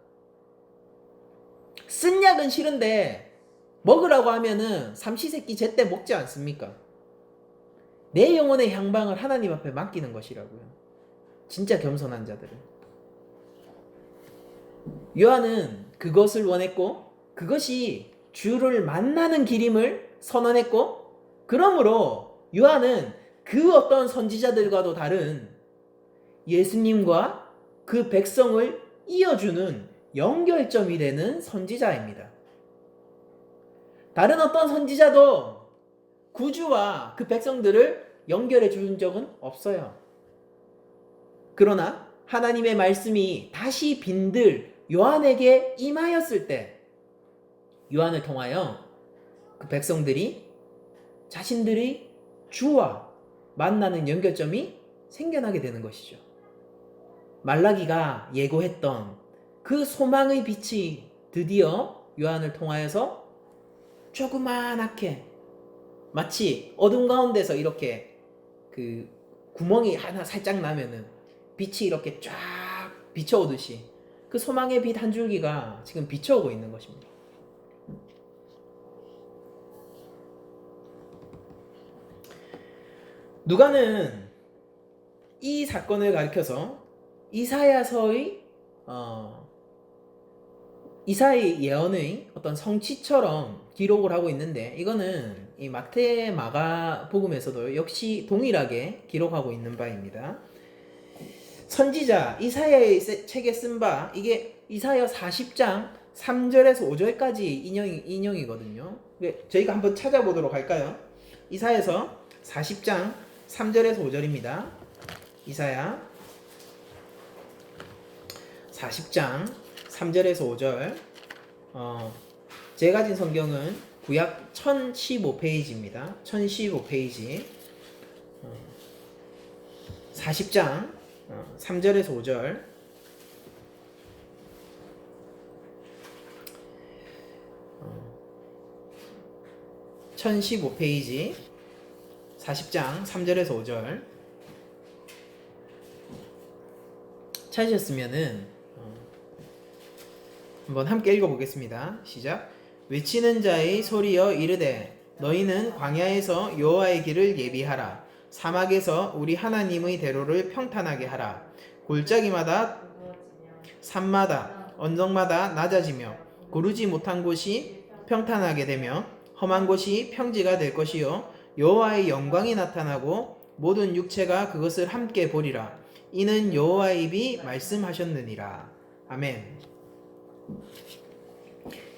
S1: 쓴 약은 싫은데 먹으라고 하면은 삼시세끼 제때 먹지 않습니까? 내 영혼의 향방을 하나님 앞에 맡기는 것이라고요. 진짜 겸손한 자들은. 요한은 그것을 원했고 그것이 주를 만나는 길임을 선언했고, 그러므로 요한은 그 어떤 선지자들과도 다른 예수님과 그 백성을 이어주는 연결점이 되는 선지자입니다. 다른 어떤 선지자도 구주와 그 백성들을 연결해 준 적은 없어요. 그러나 하나님의 말씀이 다시 빈들 요한에게 임하였을 때 요한을 통하여 그 백성들이 자신들이 주와 만나는 연결점이 생겨나게 되는 것이죠. 말라기가 예고했던 그 소망의 빛이 드디어 요한을 통하여서 조그만하게 마치 어둠 가운데서 이렇게 그 구멍이 하나 살짝 나면은 빛이 이렇게 쫙 비춰오듯이 그 소망의 빛 한 줄기가 지금 비춰오고 있는 것입니다. 누가는 이 사건을 가리켜서 이사야서의 이사의 예언의 어떤 성취처럼 기록을 하고 있는데, 이거는 이 마태 마가 복음에서도 역시 동일하게 기록하고 있는 바입니다. 선지자 이사야의 책에 쓴 바, 이게 이사야 40장 3절에서 5절까지 인용이거든요. 저희가 한번 찾아보도록 할까요? 이사야서 40장 3절에서 5절입니다. 이사야 40장 3절에서 5절. 제가 가진 성경은 구약 1015페이지입니다. 1015페이지. 40장 3절에서 5절. 어, 1015페이지 40장 3절에서 5절 찾으셨으면은 한번 함께 읽어보겠습니다. 시작. 외치는 자의 소리여 이르되 너희는 광야에서 여호와의 길을 예비하라. 사막에서 우리 하나님의 대로를 평탄하게 하라. 골짜기마다 산마다 언덕마다 낮아지며 고르지 못한 곳이 평탄하게 되며 험한 곳이 평지가 될 것이요 여호와의 영광이 나타나고 모든 육체가 그것을 함께 보리라. 이는 여호와의 입이 말씀하셨느니라. 아멘.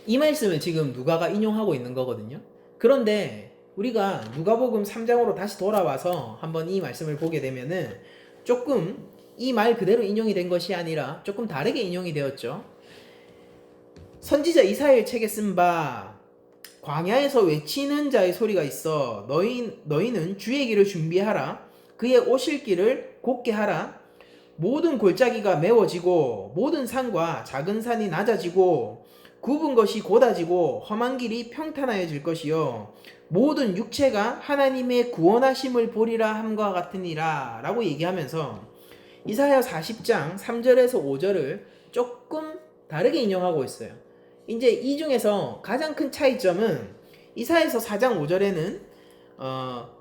S1: 이 말씀을 지금 누가가 인용하고 있는 거거든요. 그런데 우리가 누가복음 3장으로 다시 돌아와서 한번 이 말씀을 보게 되면은 조금 이 말 그대로 인용이 된 것이 아니라 조금 다르게 인용이 되었죠. 선지자 이사야의 책에 쓴 바 광야에서 외치는 자의 소리가 있어 너희는 주의 길을 준비하라. 그의 오실 길을 곧게 하라. 모든 골짜기가 메워지고 모든 산과 작은 산이 낮아지고 굽은 것이 곧아지고 험한 길이 평탄하여질 것이요 모든 육체가 하나님의 구원하심을 보리라 함과 같으니라 라고 얘기하면서 이사야 40장 3절에서 5절을 조금 다르게 인용하고 있어요. 이제 이 중에서 가장 큰 차이점은 이사야서 4장 5절에는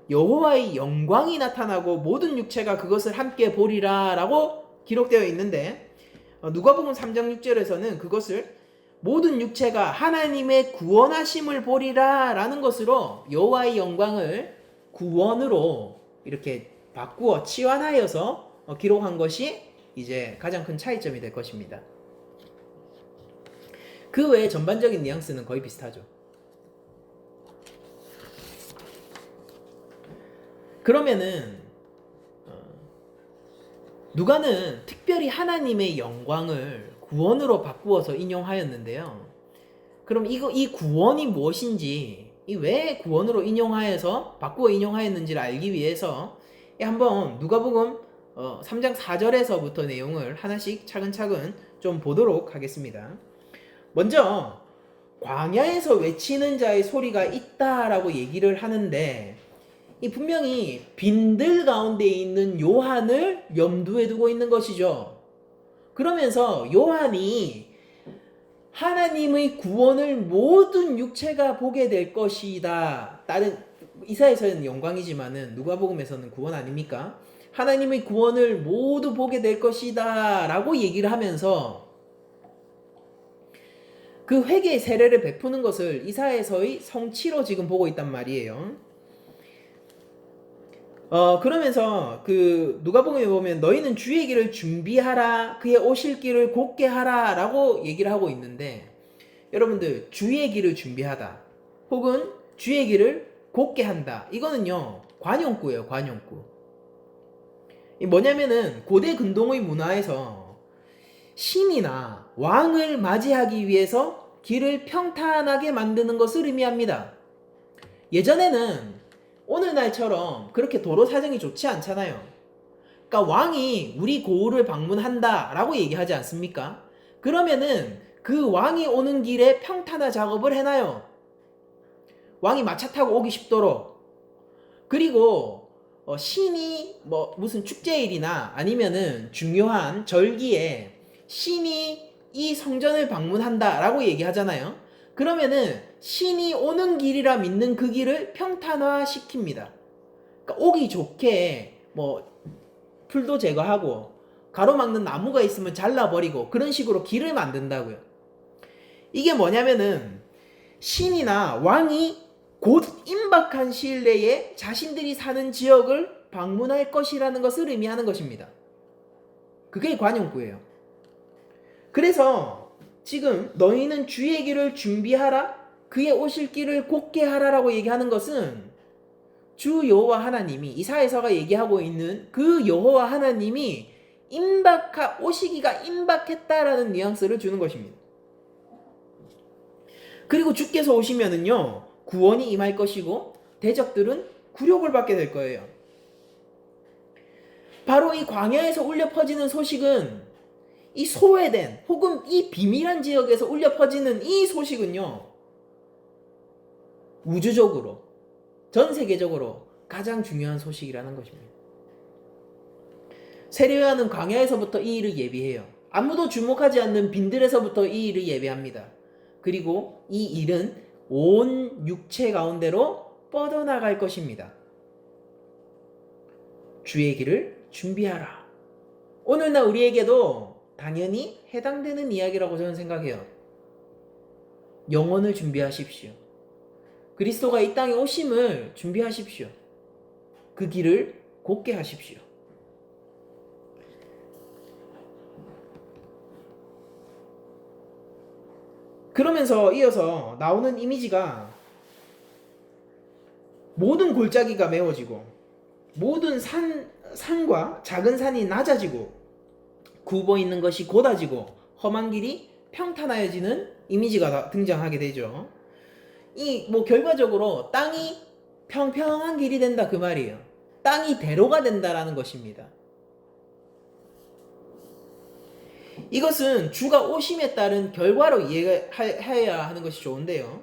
S1: 여호와의 영광이 나타나고 모든 육체가 그것을 함께 보리라 라고 기록되어 있는데, 누가복음 3장 6절에서는 그것을 모든 육체가 하나님의 구원하심을 보리라 라는 것으로 여호와의 영광을 구원으로 이렇게 바꾸어 치환하여서 기록한 것이 이제 가장 큰 차이점이 될 것입니다. 그 외에 전반적인 뉘앙스는 거의 비슷하죠. 그러면은 누가는 특별히 하나님의 영광을 구원으로 바꾸어서 인용하였는데요. 그럼 이 구원이 무엇인지, 이 왜 구원으로 인용하여서 바꾸어 인용하였는지를 알기 위해서 한번 누가복음 3장 4절에서부터 내용을 하나씩 차근차근 좀 보도록 하겠습니다. 먼저 광야에서 외치는 자의 소리가 있다라고 얘기를 하는데, 이 분명히 빈들 가운데 있는 요한을 염두에 두고 있는 것이죠. 그러면서 요한이 하나님의 구원을 모든 육체가 보게 될 것이다. 다른 이사야서는 영광이지만은 누가복음에서는 구원 아닙니까? 하나님의 구원을 모두 보게 될 것이다 라고 얘기를 하면서 그 회개의 세례를 베푸는 것을 이사야서의 성취로 지금 보고 있단 말이에요. 그러면서 그 누가복음에 보면 너희는 주의 길을 준비하라 그의 오실 길을 곧게 하라라고 얘기를 하고 있는데, 여러분들 주의 길을 준비하다 혹은 주의 길을 곧게 한다, 이거는요 관용구예요. 관용구. 이 뭐냐면은 고대 근동의 문화에서 신이나 왕을 맞이하기 위해서 길을 평탄하게 만드는 것을 의미합니다. 예전에는 오늘날처럼 그렇게 도로 사정이 좋지 않잖아요. 그러니까 왕이 우리 고을을 방문한다 라고 얘기하지 않습니까? 그러면은 그 왕이 오는 길에 평탄화 작업을 해놔요. 왕이 마차 타고 오기 쉽도록. 그리고 신이 뭐 무슨 축제일이나 아니면은 중요한 절기에 신이 이 성전을 방문한다 라고 얘기하잖아요. 그러면은 신이 오는 길이라 믿는 그 길을 평탄화 시킵니다. 그러니까 오기 좋게 뭐 풀도 제거하고 가로막는 나무가 있으면 잘라버리고 그런 식으로 길을 만든다고요. 이게 뭐냐면은 신이나 왕이 곧 임박한 시일 내에 자신들이 사는 지역을 방문할 것이라는 것을 의미하는 것입니다. 그게 관용구예요. 그래서 지금 너희는 주의 길을 준비하라 그의 오실 길을 곧게 하라라고 얘기하는 것은 주 여호와 하나님이, 이사야서가 얘기하고 있는 그 여호와 하나님이 오시기가 임박했다라는 뉘앙스를 주는 것입니다. 그리고 주께서 오시면은요 구원이 임할 것이고 대적들은 굴욕을 받게 될 거예요. 바로 이 광야에서 울려 퍼지는 소식은, 이 소외된 혹은 이 비밀한 지역에서 울려 퍼지는 이 소식은요 우주적으로 전 세계적으로 가장 중요한 소식이라는 것입니다. 세례요한은 광야에서부터 이 일을 예비해요. 아무도 주목하지 않는 빈들에서부터 이 일을 예비합니다. 그리고 이 일은 온 육체 가운데로 뻗어나갈 것입니다. 주의 길을 준비하라. 오늘날 우리에게도 당연히 해당되는 이야기라고 저는 생각해요. 영혼을 준비하십시오. 그리스도가 이 땅에 오심을 준비하십시오. 그 길을 곧게 하십시오. 그러면서 이어서 나오는 이미지가 모든 골짜기가 메워지고 모든 산과 작은 산이 낮아지고 굽어 있는 것이 곧아지고 험한 길이 평탄하여지는 이미지가 등장하게 되죠. 이 뭐 결과적으로 땅이 평평한 길이 된다 그 말이에요. 땅이 대로가 된다라는 것입니다. 이것은 주가 오심에 따른 결과로 이해해야 하는 것이 좋은데요.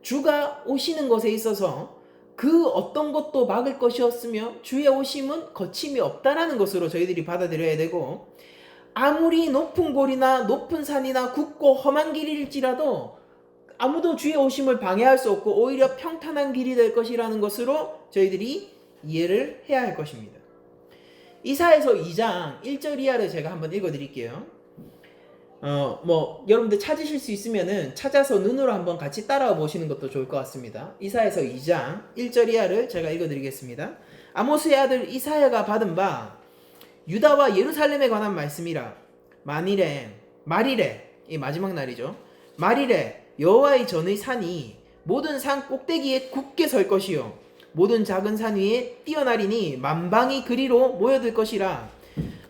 S1: 주가 오시는 것에 있어서 그 어떤 것도 막을 것이었으며 주의 오심은 거침이 없다라는 것으로 저희들이 받아들여야 되고, 아무리 높은 골이나 높은 산이나 굽고 험한 길일지라도 아무도 주의 오심을 방해할 수 없고 오히려 평탄한 길이 될 것이라는 것으로 저희들이 이해를 해야 할 것입니다. 이사야서 2장 1절 이하를 제가 한번 읽어드릴게요. 여러분들 찾으실 수 있으면은 찾아서 눈으로 한번 같이 따라와 보시는 것도 좋을 것 같습니다. 이사야서 2장 1절 이하를 제가 읽어드리겠습니다. 아모스의 아들 이사야가 받은 바 유다와 예루살렘에 관한 말씀이라. 말이래 이 마지막 날이죠. 말이래 여호와의 전의 산이 모든 산 꼭대기에 굳게 설 것이요 모든 작은 산 위에 뛰어나리니 만방이 그리로 모여들 것이라.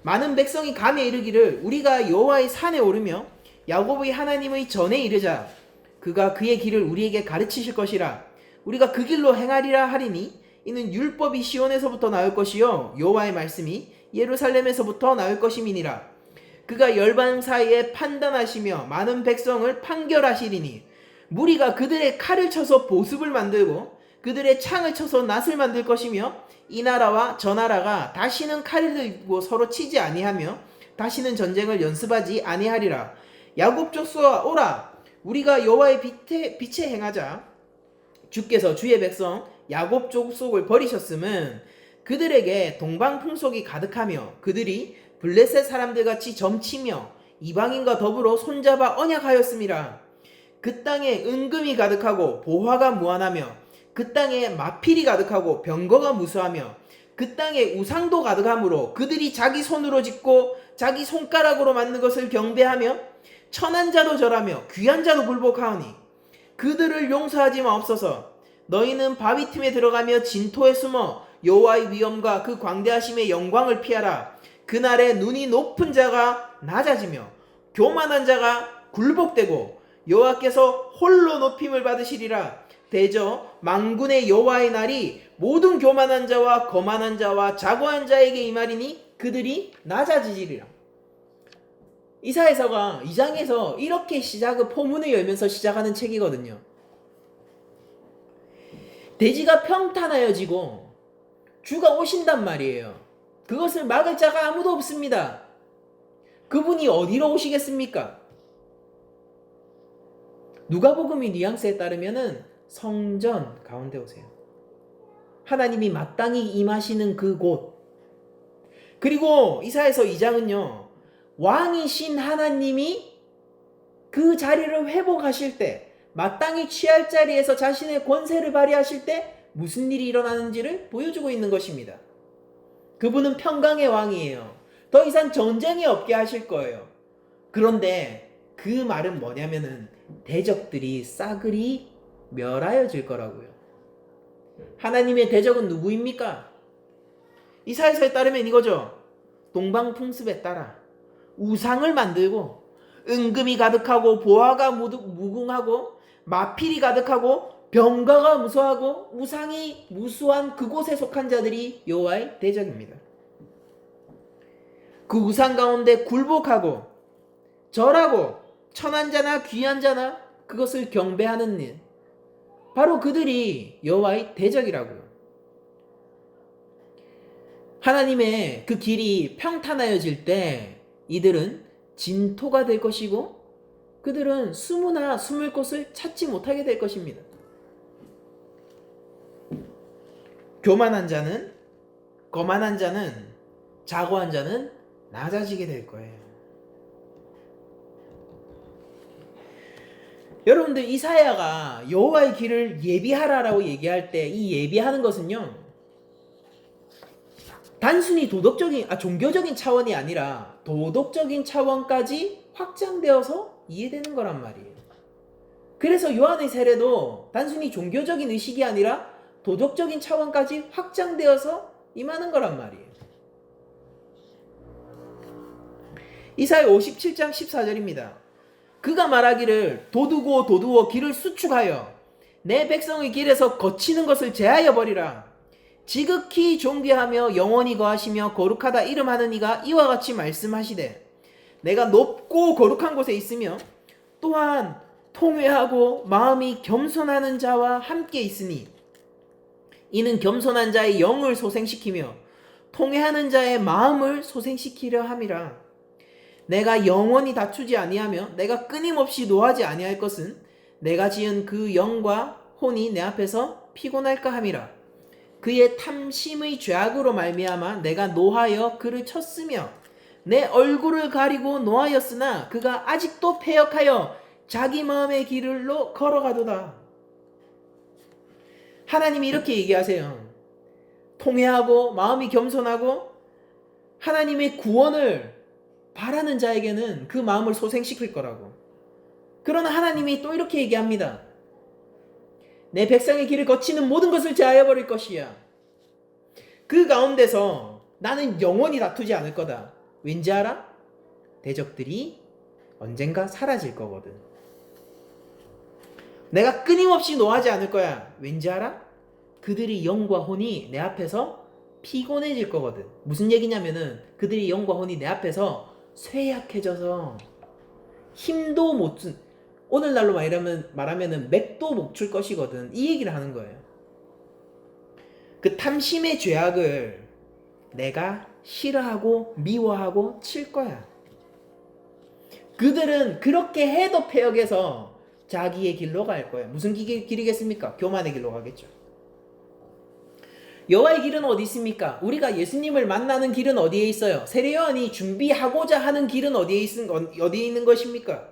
S1: 많은 백성이 감에 이르기를 우리가 여호와의 산에 오르며 야곱의 하나님의 전에 이르자. 그가 그의 길을 우리에게 가르치실 것이라. 우리가 그 길로 행하리라 하리니 이는 율법이 시온에서부터 나올 것이요 여호와의 말씀이 예루살렘에서부터 나올 것임이니라. 그가 열방 사이에 판단하시며 많은 백성을 판결하시리니 무리가 그들의 칼을 쳐서 보습을 만들고 그들의 창을 쳐서 낫을 만들 것이며 이 나라와 저 나라가 다시는 칼을 들고 서로 치지 아니하며 다시는 전쟁을 연습하지 아니하리라. 야곱 족속아 오라 우리가 여호와의 빛에 행하자. 주께서 주의 백성 야곱 족속을 버리셨음은 그들에게 동방 풍속이 가득하며 그들이 블레셋 사람들같이 점치며 이방인과 더불어 손잡아 언약하였음이라. 그 땅에 은금이 가득하고 보화가 무한하며 그 땅에 마필이 가득하고 병거가 무수하며 그 땅에 우상도 가득하므로 그들이 자기 손으로 짓고 자기 손가락으로 만든 것을 경배하며 천한 자도 절하며 귀한 자도 굴복하오니 그들을 용서하지 마옵소서. 너희는 바위 틈에 들어가며 진토에 숨어 여호와의 위엄과 그 광대하심의 영광을 피하라. 그날에 눈이 높은 자가 낮아지며 교만한 자가 굴복되고 여호와께서 홀로 높임을 받으시리라. 대저 만군의 여호와의 날이 모든 교만한 자와 거만한 자와 자고한 자에게 임하리니 그들이 낮아지리라. 이사야서가 2장에서 이렇게 포문을 열면서 시작하는 책이거든요. 대지가 평탄하여지고 주가 오신단 말이에요. 그것을 막을 자가 아무도 없습니다. 그분이 어디로 오시겠습니까? 누가복음의 뉘앙스에 따르면은 성전 가운데 오세요. 하나님이 마땅히 임하시는 그곳. 그리고 이사야서 2장은요. 왕이신 하나님이 그 자리를 회복하실 때, 마땅히 취할 자리에서 자신의 권세를 발휘하실 때 무슨 일이 일어나는지를 보여주고 있는 것입니다. 그분은 평강의 왕이에요. 더 이상 전쟁이 없게 하실 거예요. 그런데 그 말은 뭐냐면은 대적들이 싸그리 멸하여질 거라고요. 하나님의 대적은 누구입니까? 이사야서에 따르면 이거죠. 동방풍습에 따라 우상을 만들고 은금이 가득하고 보화가 무궁하고 마필이 가득하고 병가가 무수하고 우상이 무수한 그곳에 속한 자들이 여호와의 대적입니다. 그 우상 가운데 굴복하고 절하고 천한 자나 귀한 자나 그것을 경배하는 일, 바로 그들이 여호와의 대적이라고요. 하나님의 그 길이 평탄하여질 때 이들은 진토가 될 것이고 그들은 숨을 곳을 찾지 못하게 될 것입니다. 교만한 자는, 거만한 자는, 자고한 자는 낮아지게 될 거예요. 여러분들 이사야가 여호와의 길을 예비하라라고 얘기할 때 이 예비하는 것은요, 단순히 종교적인 차원이 아니라 도덕적인 차원까지 확장되어서 이해되는 거란 말이에요. 그래서 요한의 세례도 단순히 종교적인 의식이 아니라 도덕적인 차원까지 확장되어서 임하는 거란 말이에요. 이사야 57장 14절입니다. 그가 말하기를 도두어 길을 수축하여 내 백성의 길에서 거치는 것을 제하여 버리라. 지극히 존귀하며 영원히 거하시며 거룩하다 이름하는 이가 이와 같이 말씀하시되 내가 높고 거룩한 곳에 있으며 또한 통회하고 마음이 겸손하는 자와 함께 있으니 이는 겸손한 자의 영을 소생시키며 통회하는 자의 마음을 소생시키려 함이라. 내가 영원히 다투지 아니하며 내가 끊임없이 노하지 아니할 것은 내가 지은 그 영과 혼이 내 앞에서 피곤할까 함이라. 그의 탐심의 죄악으로 말미암아 내가 노하여 그를 쳤으며 내 얼굴을 가리고 노하였으나 그가 아직도 패역하여 자기 마음의 길로 걸어가도다. 하나님이 이렇게 얘기하세요. 통회하고 마음이 겸손하고 하나님의 구원을 바라는 자에게는 그 마음을 소생시킬 거라고. 그러나 하나님이 또 이렇게 얘기합니다. 내 백성의 길을 거치는 모든 것을 제하여 버릴 것이야. 그 가운데서 나는 영원히 다투지 않을 거다. 왠지 알아? 대적들이 언젠가 사라질 거거든. 내가 끊임없이 노하지 않을 거야. 왠지 알아? 그들이 영과 혼이 내 앞에서 피곤해질 거거든. 무슨 얘기냐면은 그들이 영과 혼이 내 앞에서 쇠약해져서 힘도 못 준, 오늘날로 말하면은 맥도 못 출 것이거든. 이 얘기를 하는 거예요. 그 탐심의 죄악을 내가 싫어하고 미워하고 칠 거야. 그들은 그렇게 해도 패역해서 자기의 길로 갈 거예요. 무슨 길이겠습니까? 교만의 길로 가겠죠. 여호와의 길은 어디 있습니까? 우리가 예수님을 만나는 길은 어디에 있어요? 세례요한이 준비하고자 하는 길은 어디에 있는 것입니까?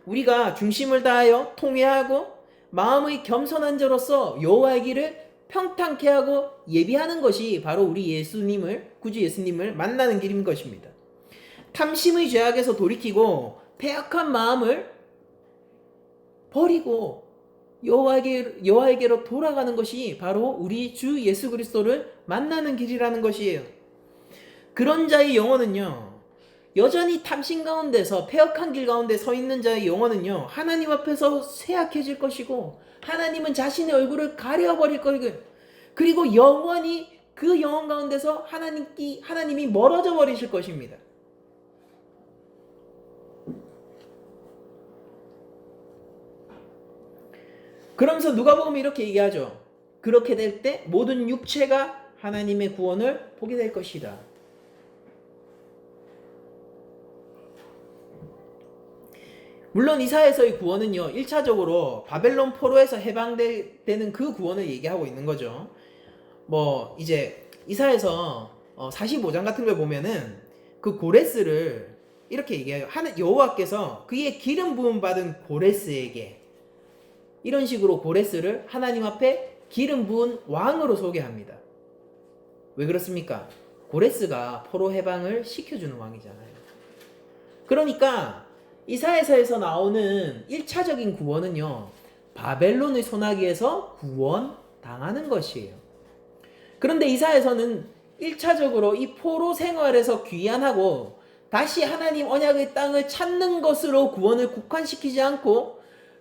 S1: 우리가 중심을 다하여 통회하고 마음의 겸손한 자로서 여호와의 길을 평탄케 하고 예비하는 것이 바로 우리 구주 예수님을 만나는 길인 것입니다. 탐심의 죄악에서 돌이키고 패악한 마음을 버리고 여호와에게로 돌아가는 것이 바로 우리 주 예수 그리스도를 만나는 길이라는 것이에요. 그런 자의 영혼은요, 여전히 탐심 가운데서 패역한 길 가운데 서 있는 자의 영혼은요, 하나님 앞에서 쇠약해질 것이고 하나님은 자신의 얼굴을 가려버릴 것이고, 그리고 영원히 그 영혼 가운데서 하나님이 멀어져 버리실 것입니다. 그러면서 누가복음이 이렇게 얘기하죠. 그렇게 될 때 모든 육체가 하나님의 구원을 보게 될 것이다. 물론 이사야서의 구원은요, 1차적으로 바벨론 포로에서 해방되는 그 구원을 얘기하고 있는 거죠. 이제 이사야서 45장 같은 걸 보면은 그 고레스를 이렇게 얘기해요. 여호와께서 그의 기름 부음 받은 고레스에게, 이런 식으로 고레스를 하나님 앞에 기름 부은 왕으로 소개합니다. 왜 그렇습니까? 고레스가 포로 해방을 시켜주는 왕이잖아요. 그러니까 이사야서에서 나오는 1차적인 구원은요, 바벨론의 소나기에서 구원당하는 것이에요. 그런데 이사야서는 1차적으로 이 포로 생활에서 귀환하고 다시 하나님 언약의 땅을 찾는 것으로 구원을 국한시키지 않고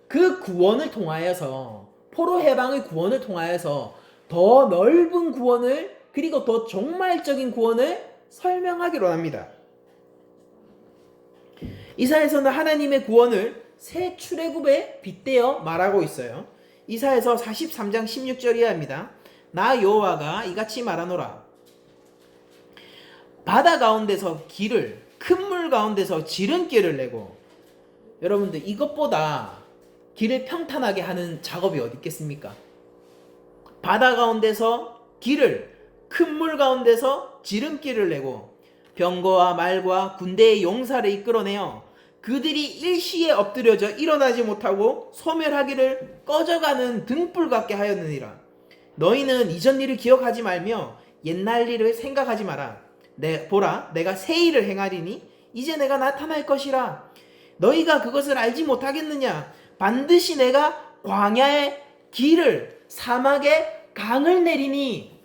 S1: 그 구원을 통하여서, 포로 해방의 구원을 통하여서 더 넓은 구원을, 그리고 더 종말적인 구원을 설명하기로 합니다. 이사야서는 하나님의 구원을 새 출애굽에 빗대어 말하고 있어요. 이사야서 43장 16절 이하입니다. 나 여호와가 이같이 말하노라. 바다 가운데서 길을, 큰 물 가운데서 지름길을 내고, 여러분들 이것보다 길을 평탄하게 하는 작업이 어디 있겠습니까? 바다 가운데서 길을, 큰 물 가운데서 지름길을 내고 병거와 말과 군대의 용사를 이끌어내어 그들이 일시에 엎드려져 일어나지 못하고 소멸하기를 꺼져가는 등불 같게 하였느니라. 너희는 이전 일을 기억하지 말며 옛날 일을 생각하지 마라. 보라, 내가 새 일을 행하리니 이제 내가 나타날 것이라. 너희가 그것을 알지 못하겠느냐? 반드시 내가 광야의 길을, 사막에 강을 내리니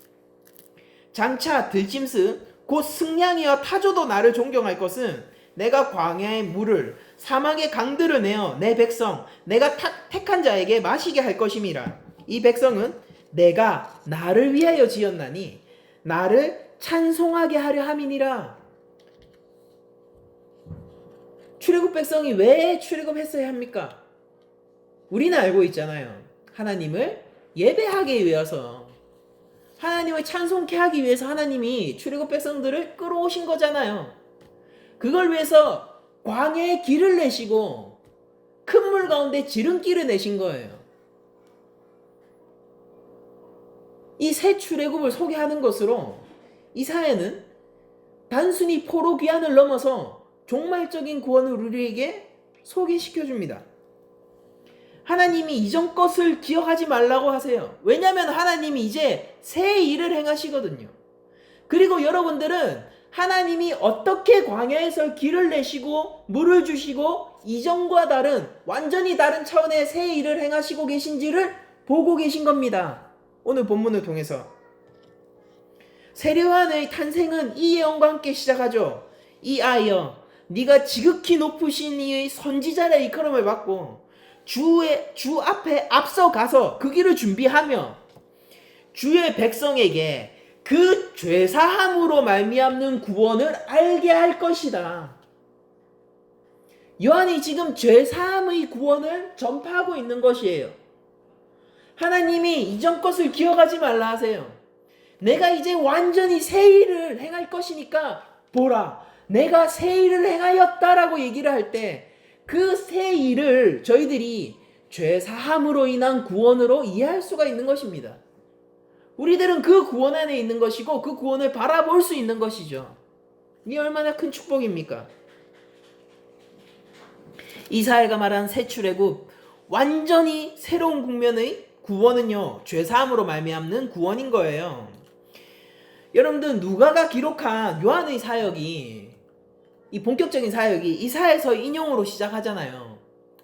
S1: 장차 들짐승 곧 승냥이와 타조도 나를 존경할 것은 내가 광야의 물을, 사막의 강들을 내어 내 백성, 내가 택한 자에게 마시게 할 것임이라. 이 백성은 내가 나를 위하여 지었나니 나를 찬송하게 하려 함이니라. 출애굽 백성이 왜 출애굽했어야 합니까? 우리는 알고 있잖아요. 하나님을 예배하기 위해서, 하나님을 찬송케 하기 위해서 하나님이 출애굽 백성들을 끌어오신 거잖아요. 그걸 위해서 광야에 길을 내시고 큰 물 가운데 지름길을 내신 거예요. 이 새 출애굽을 소개하는 것으로 이사야는 단순히 포로 귀환을 넘어서 종말적인 구원을 우리에게 소개시켜줍니다. 하나님이 이전 것을 기억하지 말라고 하세요. 왜냐하면 하나님이 이제 새 일을 행하시거든요. 그리고 여러분들은 하나님이 어떻게 광야에서 길을 내시고 물을 주시고 이전과 다른, 완전히 다른 차원의 새 일을 행하시고 계신지를 보고 계신 겁니다. 오늘 본문을 통해서 세례요한의 탄생은 이 예언과 함께 시작하죠. 이 아이여, 네가 지극히 높으신 이의 선지자라 이끌음을 받고 주 앞에 앞서가서 그 길을 준비하며 주의 백성에게 그 죄사함으로 말미암는 구원을 알게 할 것이다. 요한이 지금 죄사함의 구원을 전파하고 있는 것이에요. 하나님이 이전 것을 기억하지 말라 하세요. 내가 이제 완전히 새 일을 행할 것이니까 보라, 내가 새 일을 행하였다라고 얘기를 할 때 그 새 일을 저희들이 죄사함으로 인한 구원으로 이해할 수가 있는 것입니다. 우리들은 그 구원 안에 있는 것이고 그 구원을 바라볼 수 있는 것이죠. 이게 얼마나 큰 축복입니까? 이사야가 말한 새 출애굽, 완전히 새로운 국면의 구원은요 죄사함으로 말미암는 구원인 거예요. 여러분들 누가가 기록한 요한의 사역이 이 본격적인 사역이 이사야서 인용으로 시작하잖아요.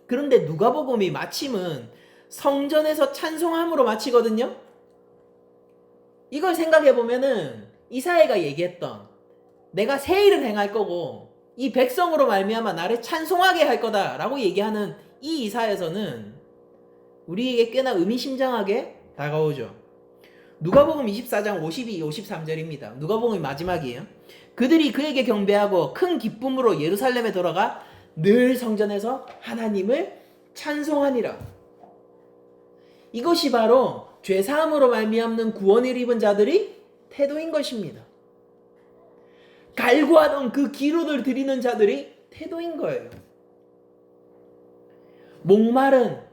S1: 그런데 누가복음이 마침은 성전에서 찬송함으로 마치거든요. 이걸 생각해 보면은 이사야가 얘기했던 내가 새 일을 행할 거고 이 백성으로 말미암아 나를 찬송하게 할 거다라고 얘기하는 이 이사야서는 우리에게 꽤나 의미심장하게 다가오죠. 누가복음 24장 52, 53절입니다. 누가복음이 마지막이에요. 그들이 그에게 경배하고 큰 기쁨으로 예루살렘에 돌아가 늘 성전에서 하나님을 찬송하니라. 이것이 바로 죄사함으로 말미암는 구원을 입은 자들의 태도인 것입니다. 갈구하던 그 기도를 드리는 자들의 태도인 거예요. 목마른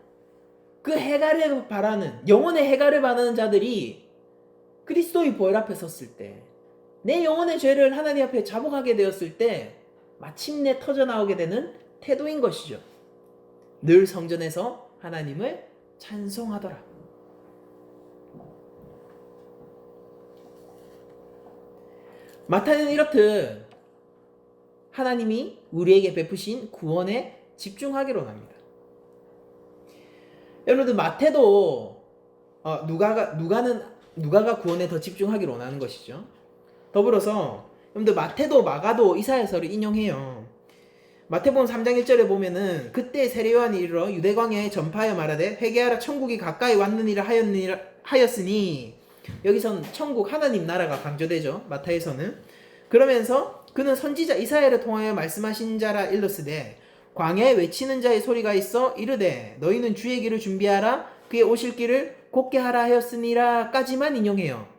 S1: 그 해갈을 바라는 영혼의 해갈을 바라는 자들이 그리스도의 보혈 앞에 섰을 때 내 영혼의 죄를 하나님 앞에 자복하게 되었을 때 마침내 터져나오게 되는 태도인 것이죠. 늘 성전에서 하나님을 찬송하더라. 마태는 이렇듯 하나님이 우리에게 베푸신 구원에 집중하기로 합니다. 여러분들 마태도 누가가 구원에 더 집중하기로 원하는 것이죠. 더불어서 여러분들 마태도 마가도 이사야서를 인용해요. 마태복음 3장 1절에 보면은 그때 세례 요한이 이르러 유대 광야에 전파하여 말하되 회개하라 천국이 가까이 왔느니라 하였으니 여기선 천국 하나님 나라가 강조되죠. 마태에서는. 그러면서 그는 선지자 이사야를 통하여 말씀하신 자라 일렀으되 광야에 외치는 자의 소리가 있어 이르되 너희는 주의 길을 준비하라 그의 오실 길을 곧게 하라 하였으니라 까지만 인용해요.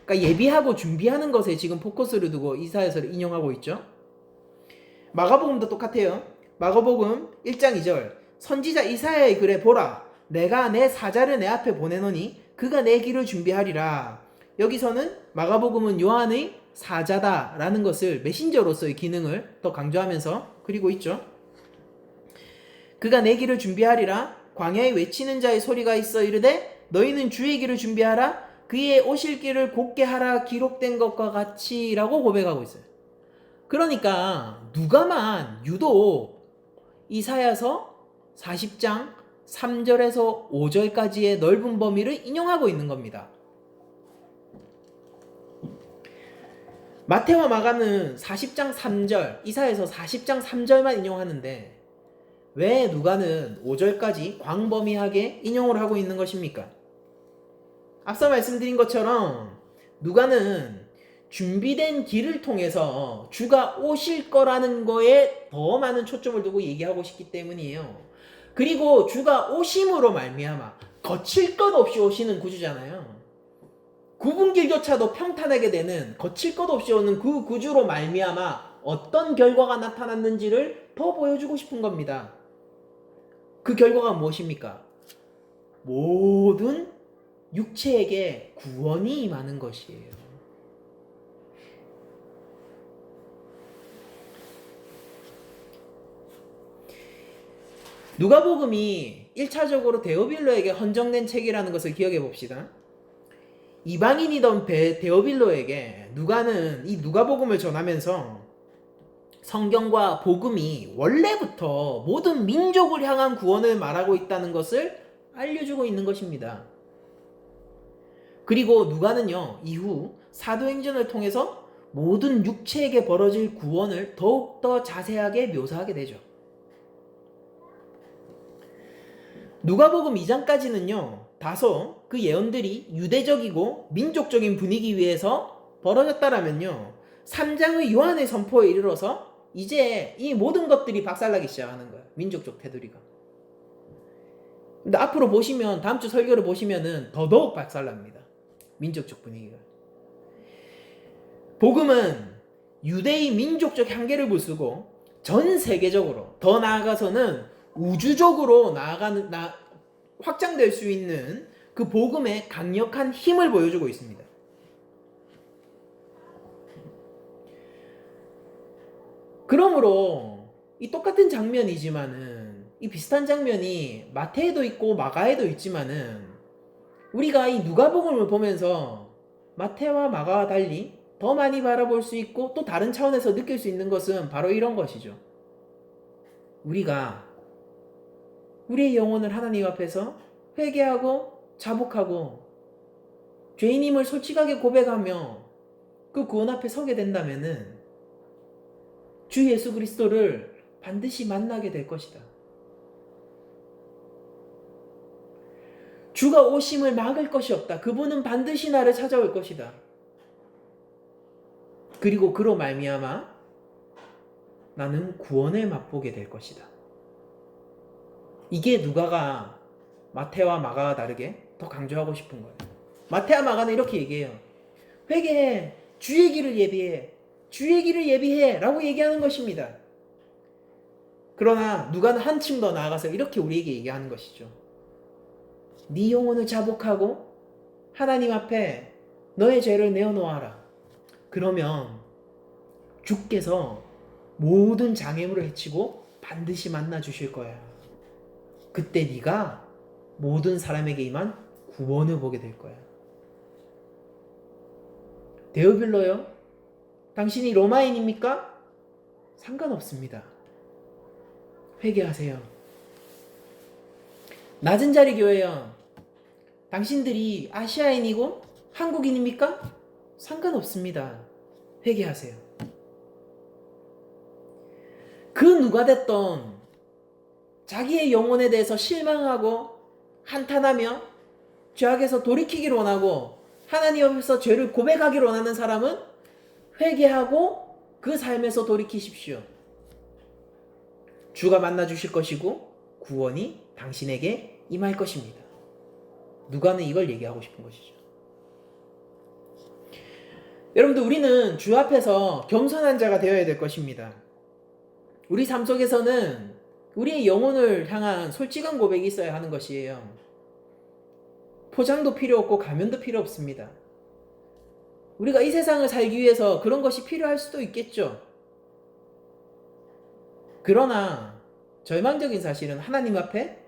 S1: 그러니까 예비하고 준비하는 것에 지금 포커스를 두고 이사야서를 인용하고 있죠. 마가복음도 똑같아요. 마가복음 1장 2절 선지자 이사야의 글에 보라 내가 내 사자를 내 앞에 보내노니 그가 내 길을 준비하리라. 여기서는 마가복음은 요한의 사자다라는 것을 메신저로서의 기능을 더 강조하면서 그리고 있죠. 그가 내 길을 준비하리라. 광야에 외치는 자의 소리가 있어 이르되 너희는 주의 길을 준비하라. 그의 오실 길을 곧게 하라 기록된 것과 같이라고 고백하고 있어요. 그러니까 누가만 유독 이사야서 40장 3절에서 5절까지의 넓은 범위를 인용하고 있는 겁니다. 마태와 마가는 40장 3절, 이사야서 40장 3절만 인용하는데 왜 누가는 5절까지 광범위하게 인용을 하고 있는 것입니까? 앞서 말씀드린 것처럼 누가는 준비된 길을 통해서 주가 오실 거라는 거에 더 많은 초점을 두고 얘기하고 싶기 때문이에요. 그리고 주가 오심으로 말미암아 거칠 것 없이 오시는 구주잖아요. 구분길조차도 평탄하게 되는 거칠 것 없이 오는 그 구주로 말미암아 어떤 결과가 나타났는지를 더 보여주고 싶은 겁니다. 그 결과가 무엇입니까? 모든 육체에게 구원이 임하는 것이에요. 누가복음이 1차적으로 데오빌로에게 헌정된 책이라는 것을 기억해 봅시다. 이방인이던 데오빌로에게 누가는 이 누가복음을 전하면서 성경과 복음이 원래부터 모든 민족을 향한 구원을 말하고 있다는 것을 알려주고 있는 것입니다. 그리고 누가는요 이후 사도행전을 통해서 모든 육체에게 벌어질 구원을 더욱더 자세하게 묘사하게 되죠. 누가복음 2장까지는요 다소 그 예언들이 유대적이고 민족적인 분위기 위에서 벌어졌다라면요 3장의 요한의 선포에 이르러서 이제 이 모든 것들이 박살나기 시작하는 거예요. 민족적 테두리가. 근데 앞으로 보시면 다음 주 설교를 보시면은 더더욱 박살납니다. 민족적 분위기가. 복음은 유대의 민족적 한계를 부수고 전 세계적으로 더 나아가서는 우주적으로 확장될 수 있는 그 복음의 강력한 힘을 보여주고 있습니다. 그러므로 이 똑같은 장면이지만은 이 비슷한 장면이 마태에도 있고 마가에도 있지만은 우리가 이 누가복음을 보면서 마태와 마가와 달리 더 많이 바라볼 수 있고 또 다른 차원에서 느낄 수 있는 것은 바로 이런 것이죠. 우리가 우리의 영혼을 하나님 앞에서 회개하고 자복하고 죄인임을 솔직하게 고백하며 그 구원 앞에 서게 된다면은 주 예수 그리스도를 반드시 만나게 될 것이다. 주가 오심을 막을 것이 없다. 그분은 반드시 나를 찾아올 것이다. 그리고 그로 말미암아 나는 구원을 맛보게 될 것이다. 이게 누가가 마태와 마가와 다르게 더 강조하고 싶은 거예요. 마태와 마가는 이렇게 얘기해요. 회개해. 주의 길을 예비해. 주의 길을 예비해. 라고 얘기하는 것입니다. 그러나 누가는 한층 더 나아가서 이렇게 우리에게 얘기하는 것이죠. 네 영혼을 자복하고 하나님 앞에 너의 죄를 내어놓아라. 그러면 주께서 모든 장애물을 해치고 반드시 만나 주실 거야. 그때 네가 모든 사람에게 임한 구원을 보게 될 거야. 데오빌로요? 당신이 로마인입니까? 상관없습니다. 회개하세요. 낮은 자리 교회요. 당신들이 아시아인이고 한국인입니까? 상관없습니다. 회개하세요. 그 누가 됐던 자기의 영혼에 대해서 실망하고 한탄하며 죄악에서 돌이키기를 원하고 하나님 앞에서 죄를 고백하기를 원하는 사람은 회개하고 그 삶에서 돌이키십시오. 주가 만나 주실 것이고 구원이 당신에게 임할 것입니다. 누가는 이걸 얘기하고 싶은 것이죠. 여러분들, 우리는 주 앞에서 겸손한 자가 되어야 될 것입니다. 우리 삶 속에서는 우리의 영혼을 향한 솔직한 고백이 있어야 하는 것이에요. 포장도 필요 없고 가면도 필요 없습니다. 우리가 이 세상을 살기 위해서 그런 것이 필요할 수도 있겠죠. 그러나 절망적인 사실은 하나님 앞에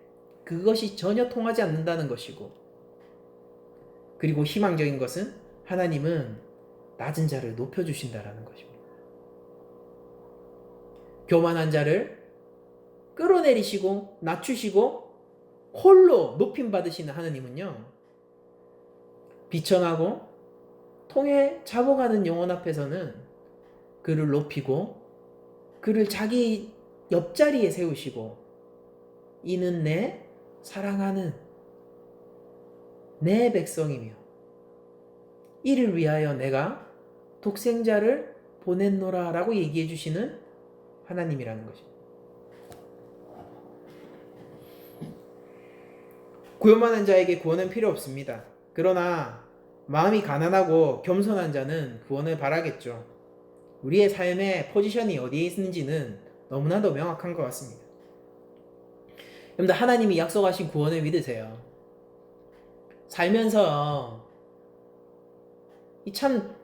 S1: 그것이 전혀 통하지 않는다는 것이고, 그리고 희망적인 것은 하나님은 낮은 자를 높여주신다라는 것입니다. 교만한 자를 끌어내리시고 낮추시고 홀로 높임 받으시는 하나님은요, 비천하고 통해 잡아가는 영혼 앞에서는 그를 높이고 그를 자기 옆자리에 세우시고, 이는 내 사랑하는 내 백성이며 이를 위하여 내가 독생자를 보냈노라 라고 얘기해 주시는 하나님이라는 것입니다. 구원받은 자에게 구원은 필요 없습니다. 그러나 마음이 가난하고 겸손한 자는 구원을 바라겠죠. 우리의 삶의 포지션이 어디에 있는지는 너무나도 명확한 것 같습니다. 여러분들, 하나님이 약속하신 구원을 믿으세요. 살면서 참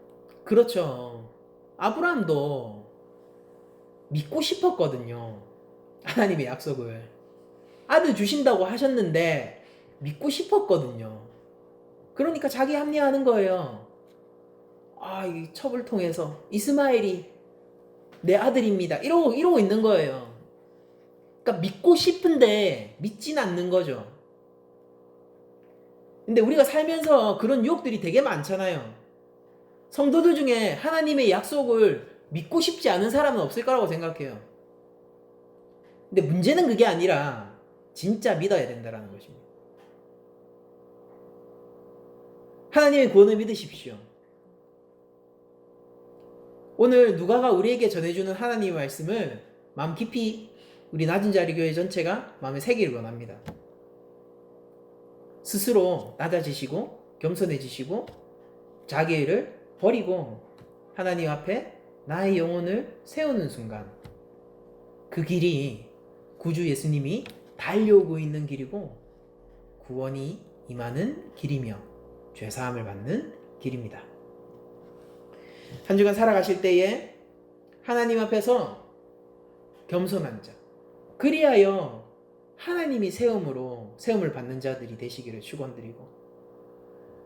S1: 그렇죠. 아브라함도 믿고 싶었거든요. 하나님의 약속을. 아들 주신다고 하셨는데 믿고 싶었거든요. 그러니까 자기 합리화하는 거예요. 이 첩을 통해서 이스마엘이 내 아들입니다. 이러고 있는 거예요. 그러니까 믿고 싶은데 믿진 않는 거죠. 근데 우리가 살면서 그런 유혹들이 되게 많잖아요. 성도들 중에 하나님의 약속을 믿고 싶지 않은 사람은 없을 거라고 생각해요. 근데 문제는 그게 아니라 진짜 믿어야 된다는 것입니다. 하나님의 구원을 믿으십시오. 오늘 누가가 우리에게 전해주는 하나님의 말씀을 마음 깊이 우리 낮은 자리 교회 전체가 마음에 새기를 원합니다. 스스로 낮아지시고 겸손해지시고 자기를 버리고 하나님 앞에 나의 영혼을 세우는 순간, 그 길이 구주 예수님이 달려오고 있는 길이고 구원이 임하는 길이며 죄사함을 받는 길입니다. 한 주간 살아가실 때에 하나님 앞에서 겸손한 자, 그리하여 하나님이 세움을 받는 자들이 되시기를 축원드리고,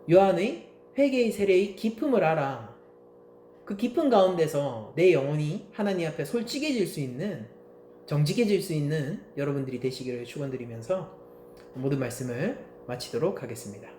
S1: 요한의 회개의 세례의 깊음을 알아 그 깊은 가운데서 내 영혼이 하나님 앞에 솔직해질 수 있는, 정직해질 수 있는 여러분들이 되시기를 축원드리면서 모든 말씀을 마치도록 하겠습니다.